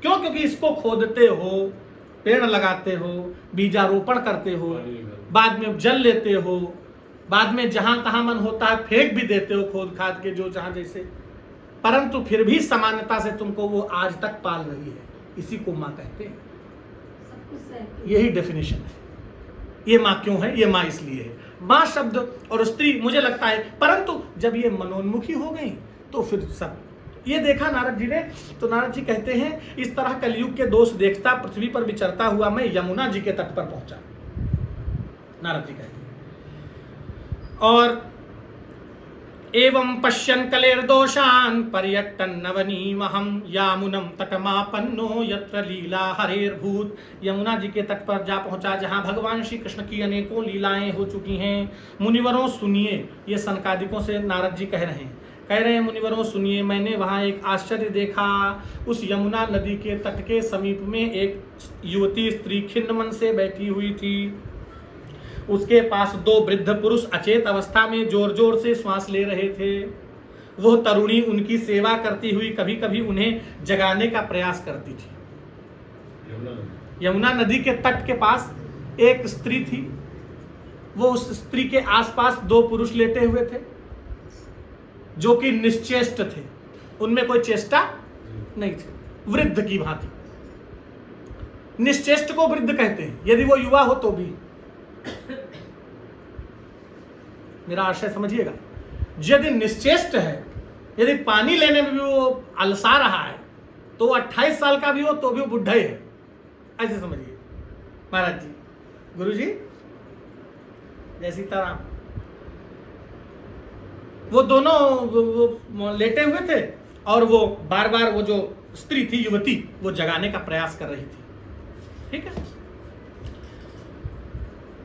[SPEAKER 1] क्यों? क्योंकि इसको खोदते हो, पेड़ लगाते हो, बीजारोपण करते हो, बाद में जल लेते हो, बाद में जहां तहां मन होता है फेंक भी देते हो, खोद खाद के जो जहां जैसे, परंतु फिर भी समानता से तुमको वो आज तक पाल रही है। इसी को मां कहते हैं। यही डेफिनेशन है। ये मां क्यों है? ये मां इसलिए है। मां शब्द और स्त्री मुझे लगता है, परंतु जब ये मनोन्मुखी हो गई तो फिर सब ये देखा नारद जी ने। तो नारद जी कहते हैं, इस तरह कलयुग के दोष देखता पृथ्वी पर विचरता हुआ मैं यमुना जी के तट पर पहुंचा। नारद जी कहते हैं, और एवं पश्यन् कलेर्दोषान् पर्यटन् नवनीमहं यामुनं तटमापन्नो यत्र लीला हरेर्भूत। यमुना जी के तट पर जा पहुंचा जहां भगवान श्री कृष्ण की अनेकों लीलाएं हो चुकी हैं। मुनिवरों सुनिए, ये सनकादिकों से नारद जी कह रहे हैं मुनिवरों सुनिए, मैंने वहां एक आश्चर्य देखा। उस यमुना नदी के तट के समीप में एक युवती स्त्री खिन्न मन से बैठी हुई थी। उसके पास दो वृद्ध पुरुष अचेत अवस्था में जोर जोर से श्वास ले रहे थे। वह तरुणी उनकी सेवा करती हुई कभी कभी उन्हें जगाने का प्रयास करती थी। यमुना नदी के तट के पास एक स्त्री थी। वो उस स्त्री के आसपास दो पुरुष लेटे हुए थे जो कि निश्चेष्ट थे, उनमें कोई चेष्टा नहीं थी, वृद्ध की भांति। निश्चेष्ट को वृद्ध कहते हैं, यदि वो युवा हो तो भी। मेरा आशय समझिएगा, यदि निश्चेष्ट है, यदि पानी लेने में भी वो अलसा रहा है, तो 28 साल का भी हो तो भी वो बुढ़ा है, ऐसे समझिए। महाराज जी, गुरु जी, जय सीताराम। वो दोनों वो लेटे हुए थे और वो बार बार वो जो स्त्री थी, युवती, वो जगाने का प्रयास कर रही थी। ठीक है,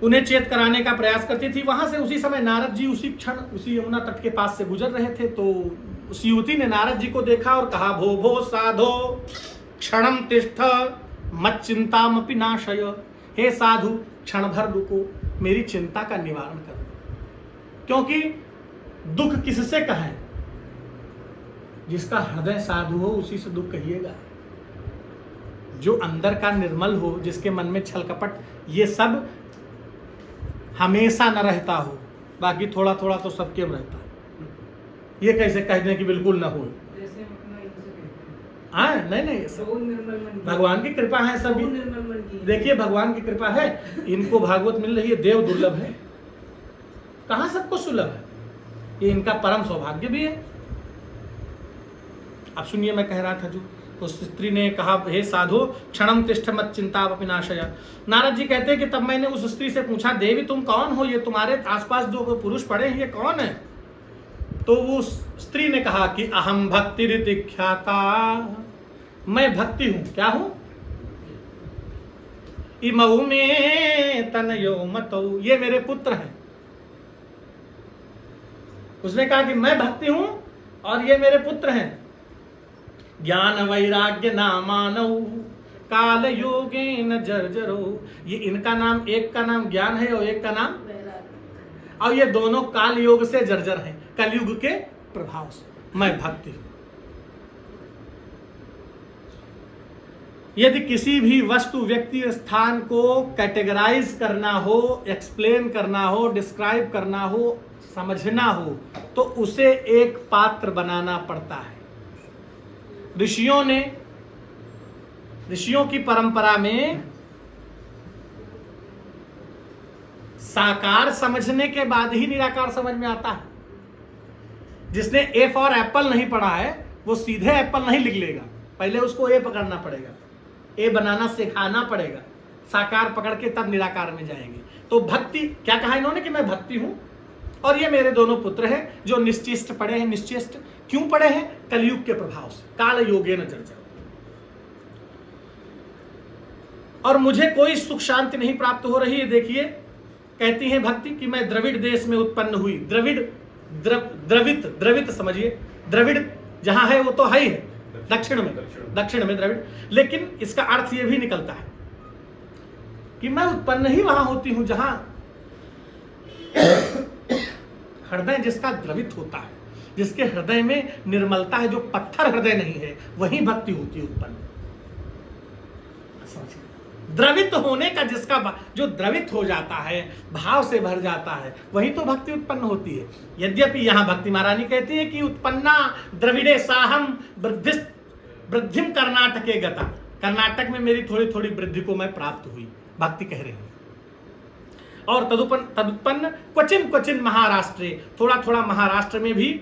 [SPEAKER 1] उन्हें चेत कराने का प्रयास करती थी। वहां से उसी समय नारद जी उसी क्षण उसी यमुना तट के पास से गुजर रहे थे। तो उस युवती ने नारद जी को देखा और कहा, भो भो साधो क्षणम तिष्ठ मत चिंतामपि नाशय। हे साधु, क्षण भर रुको, मेरी चिंता का निवारण करो। क्योंकि दुख किससे कहें? जिसका हृदय साधु हो उसी से दुख कहिएगा। जो अंदर का निर्मल हो, जिसके मन में छल कपट ये सब हमेशा न रहता हो, बाकी थोड़ा थोड़ा तो सबके में रहता है। ये कैसे कह दें कि बिल्कुल न हो? हाँ, नहीं, भगवान की कृपा है सभी। देखिए, भगवान की कृपा है, इनको भागवत मिल रही है, देव दुर्लभ है, कहाँ सबको सुलभ है। ये इनका परम सौभाग्य भी है। अब सुनिए, मैं कह रहा था जो उस स्त्री ने कहा, हे साधु, क्षणम तिष्ठ मत चिंतामपि नाशय। नारद जी कहते हैं कि तब मैंने उस स्त्री से पूछा, देवी तुम कौन हो? ये तुम्हारे आसपास जो पुरुष पड़े हैं ये कौन है? तो वो स्त्री ने कहा कि अहम भक्ति ऋतिख्याता, मैं भक्ति हूं। क्या हूं? इमऊ में तनयो मतौ, ये मेरे पुत्र हैं। उसने कहा कि मैं भक्ति हूं और ये मेरे पुत्र हैं। ज्ञान वैराग्य नामानौ काल योगेन जर्जरो, ये इनका नाम, एक का नाम ज्ञान है और एक का नाम, और ये दोनों काल योग से जर्जर हैं, कलयुग के प्रभाव से। मैं भक्ति हूं। यदि किसी भी वस्तु, व्यक्ति, स्थान को कैटेगराइज करना हो, एक्सप्लेन करना हो, डिस्क्राइब करना हो, समझना हो, तो उसे एक पात्र बनाना पड़ता है। ऋषियों की परंपरा में साकार समझने के बाद ही निराकार समझ में आता है। जिसने ए फॉर एप्पल नहीं पढ़ा है वो सीधे एप्पल नहीं लिख लेगा, पहले उसको ए पकड़ना पड़ेगा, ए बनाना सिखाना पड़ेगा, साकार पकड़ के तब निराकार में जाएंगे। तो भक्ति, क्या कहा इन्होंने कि मैं भक्ति हूं और ये मेरे दोनों पुत्र हैं जो निश्चेष्ट पड़े हैं। निश्चेष्ट क्यों पड़े हैं? कलयुग के प्रभाव से, काल योगेन जर्जर। और मुझे कोई सुख शांति नहीं प्राप्त हो रही है। देखिए, कहती है भक्ति कि मैं द्रविड़ देश में उत्पन्न हुई। द्रविड़, द्रवित समझिए, द्रविड़ जहां है वो तो है ही है, दक्षिण में द्रविड़। लेकिन इसका अर्थ ये भी निकलता है कि मैं उत्पन्न ही वहां होती हूं जहां हृदय जिसका द्रवित होता है, जिसके हृदय में निर्मलता है, जो पत्थर हृदय नहीं है, वही भक्ति होती है उत्पन्न। द्रवित होने का, जिसका जो द्रवित हो जाता है, भाव से भर जाता है, वही तो भक्ति उत्पन्न होती है। यद्यपि यहां भक्ति महारानी कहती है कि उत्पन्ना द्रविड़े साहम वृद्धिम कर्नाटके गता, कर्नाटक में मेरी थोड़ी थोड़ी वृद्धि को मैं प्राप्त हुई, भक्ति कह रही है। और तदुत्पन्न क्वचिन क्वचिन महाराष्ट्रे, थोड़ा थोड़ा महाराष्ट्र में भी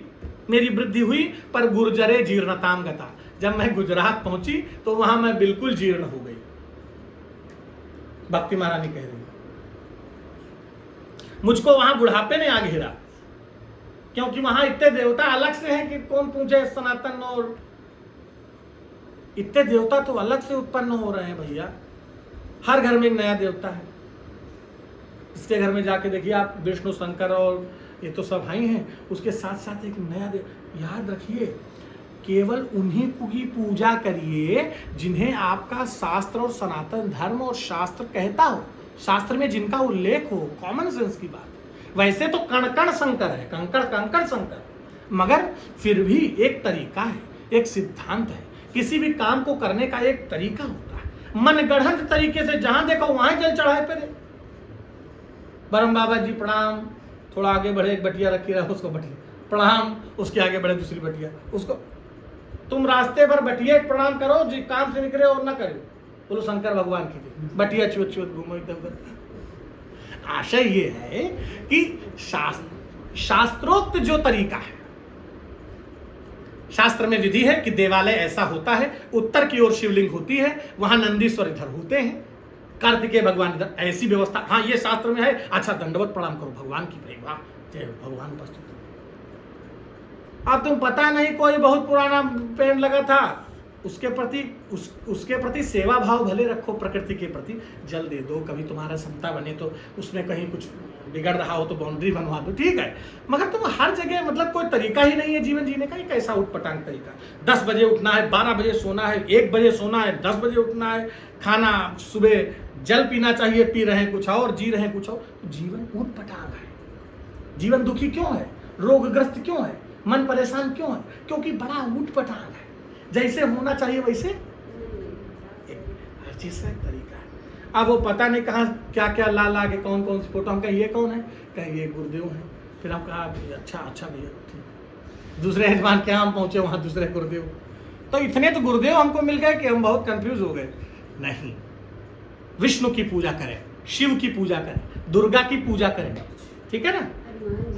[SPEAKER 1] मेरी वृद्धि हुई। पर गुर्जरे जीर्णताम गता, जब मैं गुजरात पहुंची तो वहां मैं बिल्कुल जीर्ण हो गई, भक्ति महारानी कह रही है। मुझको वहां बुढ़ापे ने आ घेरा, क्योंकि वहां इतने देवता अलग से हैं कि कौन पूछे सनातन, और इतने देवता तो अलग से उत्पन्न हो रहे हैं भैया। हर घर में एक नया देवता है। इसके घर में जाके देखिए आप, विष्णु, शंकर और ये तो सब ही हैं, उसके साथ साथ एक नया देव। याद रखिए, केवल उन्हीं की पूजा करिए जिन्हें आपका शास्त्र और सनातन धर्म और शास्त्र कहता हो, शास्त्र में जिनका उल्लेख हो। कॉमन सेंस की बात है। वैसे तो कण शंकर है, कंकड़ शंकर, मगर फिर भी एक तरीका है, एक सिद्धांत है। किसी भी काम को करने का एक तरीका होता है। मनगढ़ंत तरीके से जहां देखो वहां जल चढ़ाए पे। बरम बाबा जी प्रणाम, थोड़ा आगे बढ़े, एक बटिया रखी रहा, उसको बटिया प्रणाम, उसके आगे बढ़े दूसरी बटिया, उसको। तुम रास्ते पर बटिया प्रणाम करो, जी काम से निकले और ना करो, बोलो शंकर भगवान की बटिया छुत छुत घूमो इधर उधर। आशय ये है कि शास्त्रोक्त जो तरीका है, शास्त्र में विधि है कि देवालय ऐसा होता है, उत्तर की ओर शिवलिंग होती है, वहां नंदीश्वर इधर होते हैं, कार्तिकेय भगवान इधर, ऐसी व्यवस्था। हाँ, ये शास्त्र में है। अच्छा, दंडवत प्रणाम करो भगवान की, भाई वाह, जय भगवान उपस्थित। अब तुम पता नहीं, कोई बहुत पुराना पेड़ लगा था, उसके प्रति सेवा भाव भले रखो, प्रकृति के प्रति जल दे दो, कभी तुम्हारा क्षमता बने तो उसमें कहीं कुछ बिगड़ रहा हो तो बाउंड्री बनवा दो, ठीक है। मगर तुम हर जगह, मतलब कोई तरीका ही नहीं है जीवन जीने का। ये कैसा उटपटांग तरीका? 10 बजे उठना है, 12 बजे सोना है, 1 बजे सोना है, 10 बजे उठना है, खाना सुबह जल पीना चाहिए, पी रहे हैं कुछ और, जी रहे हैं कुछ और। तो जीवन उटपटांग है। जीवन दुखी क्यों है? रोगग्रस्त क्यों है? मन परेशान क्यों है? क्योंकि बड़ा उटपटांग है। जैसे होना चाहिए वैसे हर चीज का एक तरीका है। अब वो पता नहीं कहाँ क्या क्या ला ला के कौन कौन सी फोटो, हम कहें ये कौन है, कहें ये गुरुदेव है। फिर हम कहा अच्छा भैया ठीक। दूसरे यजमान के यहाँ हम पहुंचे, वहां दूसरे गुरुदेव। तो इतने तो गुरुदेव हमको मिल गए कि हम बहुत कंफ्यूज हो गए। नहीं, विष्णु की पूजा करें, शिव की पूजा करें, दुर्गा की पूजा करें, ठीक है ना,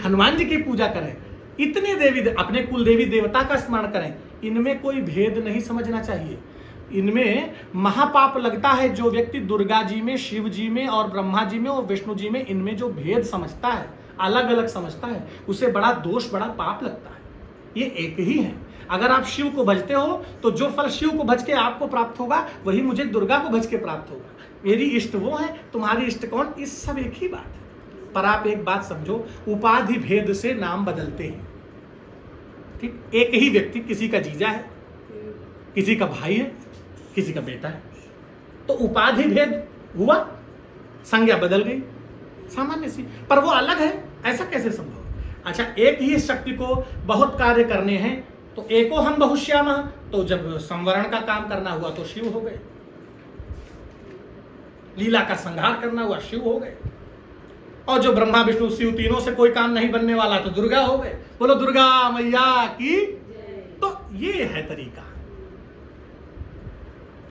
[SPEAKER 1] हनुमान जी की पूजा करें, इतने देवी अपने कुल देवी देवता का स्मरण करें। इनमें कोई भेद नहीं समझना चाहिए। इनमें महापाप लगता है जो व्यक्ति दुर्गा जी में, शिव जी में और ब्रह्मा जी में और विष्णु जी में, इनमें जो भेद समझता है, अलग अलग समझता है, उसे बड़ा दोष, बड़ा पाप लगता है। ये एक ही है। अगर आप शिव को भजते हो तो जो फल शिव को भज के आपको प्राप्त होगा वही मुझे दुर्गा को भज के प्राप्त होगा। मेरी इष्ट वो है, तुम्हारी इष्ट कौन, इस सब एक ही बात है। पर आप एक बात समझो, उपाधि भेद से नाम बदलते हैं। ठीक, एक ही व्यक्ति, किसी का जीजा है, किसी का भाई है, किसी का बेटा है, तो उपाधि भेद हुआ, संज्ञा बदल गई, सामान्य सी, पर वो अलग है, ऐसा कैसे संभव? अच्छा, एक ही शक्ति को बहुत कार्य करने हैं, तो एको हम बहुश्याम, तो जब संवरण का काम करना हुआ तो शिव हो गए, लीला का संहार करना हुआ शिव हो गए, और जो ब्रह्मा विष्णु शिव तीनों से कोई काम नहीं बनने वाला तो दुर्गा हो गए। बोलो दुर्गा मैया की। तो ये है तरीका।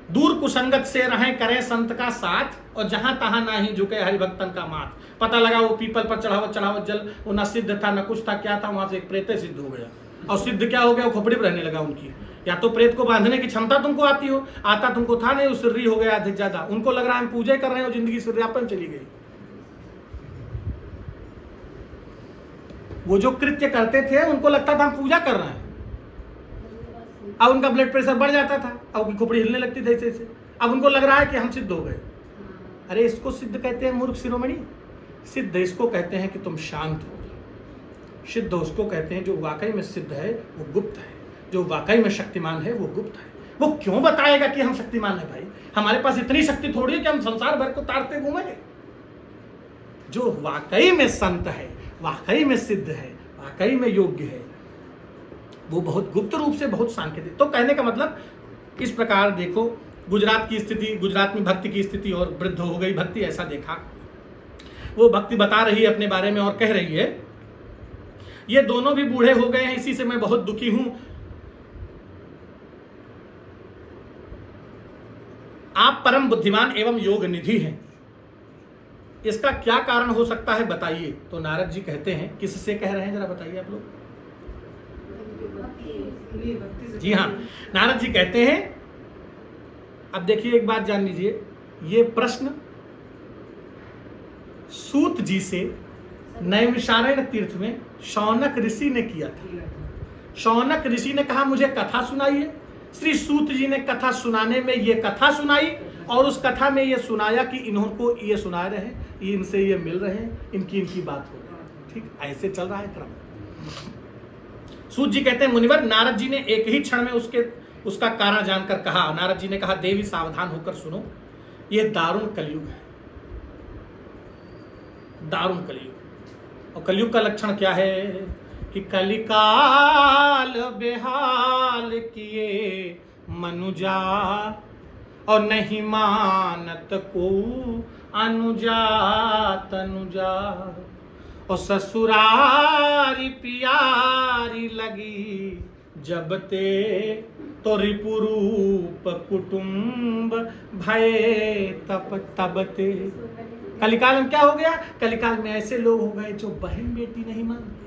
[SPEAKER 1] दूर कुसंगत से रहें, करें संत का साथ, और जहां तहां ना ही झुके हरिभक्तन का माथ। पता लगा वो पीपल पर चढ़ावत जल, वो न सिद्ध था न कुछ था, क्या था, वहां से एक प्रेत सिद्ध हो गया। और सिद्ध क्या हो गया, वो खोपड़ी पर रहने लगा उनकी। या तो प्रेत को बांधने की क्षमता तुमको आती हो, आता तुमको था नहीं, सिर्री हो गया अधिक ज्यादा। उनको लग रहा है हम पूजा कर रहे हो, जिंदगी सिर्रापन चली गई। वो जो कृत्य करते थे उनको लगता था हम पूजा कर रहे हैं, अब उनका ब्लड प्रेशर बढ़ जाता था, अब उनकी खोपड़ी हिलने लगती थी ऐसे ऐसे, अब उनको लग रहा है कि हम सिद्ध हो गए। अरे इसको सिद्ध कहते हैं मूर्ख शिरोमणि। सिद्ध इसको कहते हैं कि तुम शांत हो जाओ। सिद्ध उसको कहते हैं जो वाकई में सिद्ध है वो गुप्त है, जो वाकई में शक्तिमान है वो गुप्त है। वो क्यों बताएगा कि हम शक्तिमान है? भाई हमारे पास इतनी शक्ति थोड़ी है कि हम संसार भर को तारते घूमेंगे। जो वाकई में संत है, वाकई में सिद्ध है, वाकई में योग्य है, वो बहुत गुप्त रूप से बहुत सांकेतिक। तो कहने का मतलब इस प्रकार देखो, गुजरात की स्थिति, गुजरात में भक्ति की स्थिति और वृद्ध हो गई भक्ति, ऐसा देखा। वो भक्ति बता रही है अपने बारे में और कह रही है, ये दोनों भी बूढ़े हो गए हैं, इसी से मैं बहुत दुखी हूं। आप परम बुद्धिमान एवं योग निधि हैं, इसका क्या कारण हो सकता है बताइए। तो नारद जी कहते हैं, किससे कह रहे हैं जरा बताइए आप लोग। जी हाँ, नारद जी कहते हैं। अब देखिए एक बात जान लीजिए, ये प्रश्न सूत जी से नैमिषारण्य तीर्थ में शौनक ऋषि ने किया था। शौनक ऋषि ने कहा मुझे कथा सुनाइए। श्री सूत जी ने कथा सुनाने में ये कथा सुनाई, और उस कथा में ये सुनाया कि इनको ये सुना रहे हैं, इनसे ये मिल रहे हैं, इनकी बात हो रही। ठीक, ऐसे चल रहा है क्रम। सूत जी कहते हैं, मुनिवर नारद जी ने एक ही क्षण में उसका कारण जानकर कहा। नारद जी ने कहा, देवी सावधान होकर सुनो, ये दारुण कलयुग है, दारुण कलयुग। और कलयुग का लक्षण क्या है कि कलिकाल बेहाल किए मनुजा, और नहीं मानत को अनुजा तनुजा, और ससुरारी प्यारी लगी जब ते, तो रिपुरूप कुटुंब भय तप तबते। कलिकाल में क्या हो गया? कलिकाल में ऐसे लोग हो गए जो बहन बेटी नहीं मानते,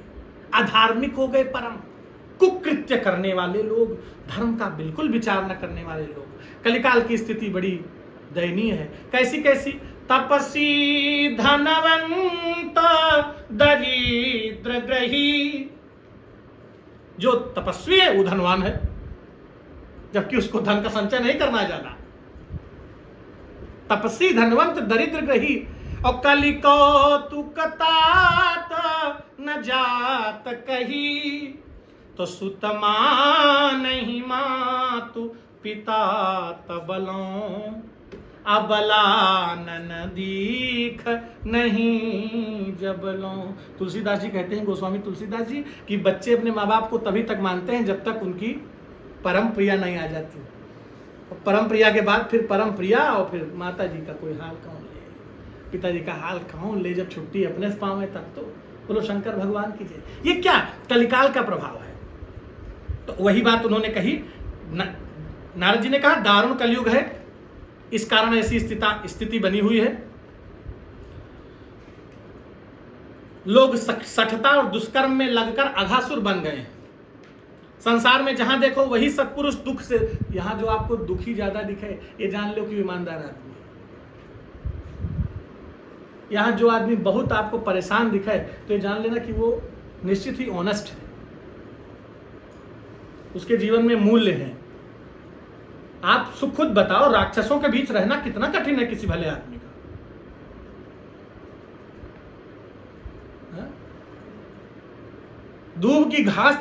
[SPEAKER 1] अधार्मिक हो गए, परम कुकृत्य करने वाले लोग, धर्म का बिल्कुल विचार न करने वाले लोग। कलिकाल की स्थिति बड़ी दयनीय है। कैसी कैसी? तपसी धनवंत दरिद्र ग्रही। जो तपस्वी है वो धनवान है, जबकि उसको धन का संचय नहीं करना जाना। तपस्वी धनवंत दरिद्र ग्रही, और कलिकौतुक तात न जात कही, तो सुतमा नहीं मातु पिता तबलों, अबलानन दीख नहीं जबलों। तुलसीदास जी कहते हैं, गोस्वामी तुलसीदास जी, कि बच्चे अपने माँ बाप को तभी तक मानते हैं जब तक उनकी परम प्रिया नहीं आ जाती। और परम प्रिया के बाद फिर परम प्रिया, और फिर माता जी का कोई हाल कौन ले, पिताजी का हाल कौन ले, जब छुट्टी अपने से पावे तब तो। बोलो शंकर भगवान की जय। ये क्या कलिकाल का प्रभाव है? तो वही बात उन्होंने कही। नारद जी ने कहा दारुण कलयुग है, इस कारण ऐसी स्थिति बनी हुई है। लोग सठता और दुष्कर्म में लगकर अघासुर बन गए हैं। संसार में जहां देखो वही सत्पुरुष दुख से, यहां जो आपको दुखी ज्यादा दिखे ये जान लो कि ईमानदार आदमी है। यहां जो आदमी बहुत आपको परेशान दिखे तो ये जान लेना कि वो निश्चित ही ऑनेस्ट है, उसके जीवन में मूल्य है। आप खुद बताओ, राक्षसों के बीच रहना कितना कठिन है किसी भले आदमी का। दूब की घास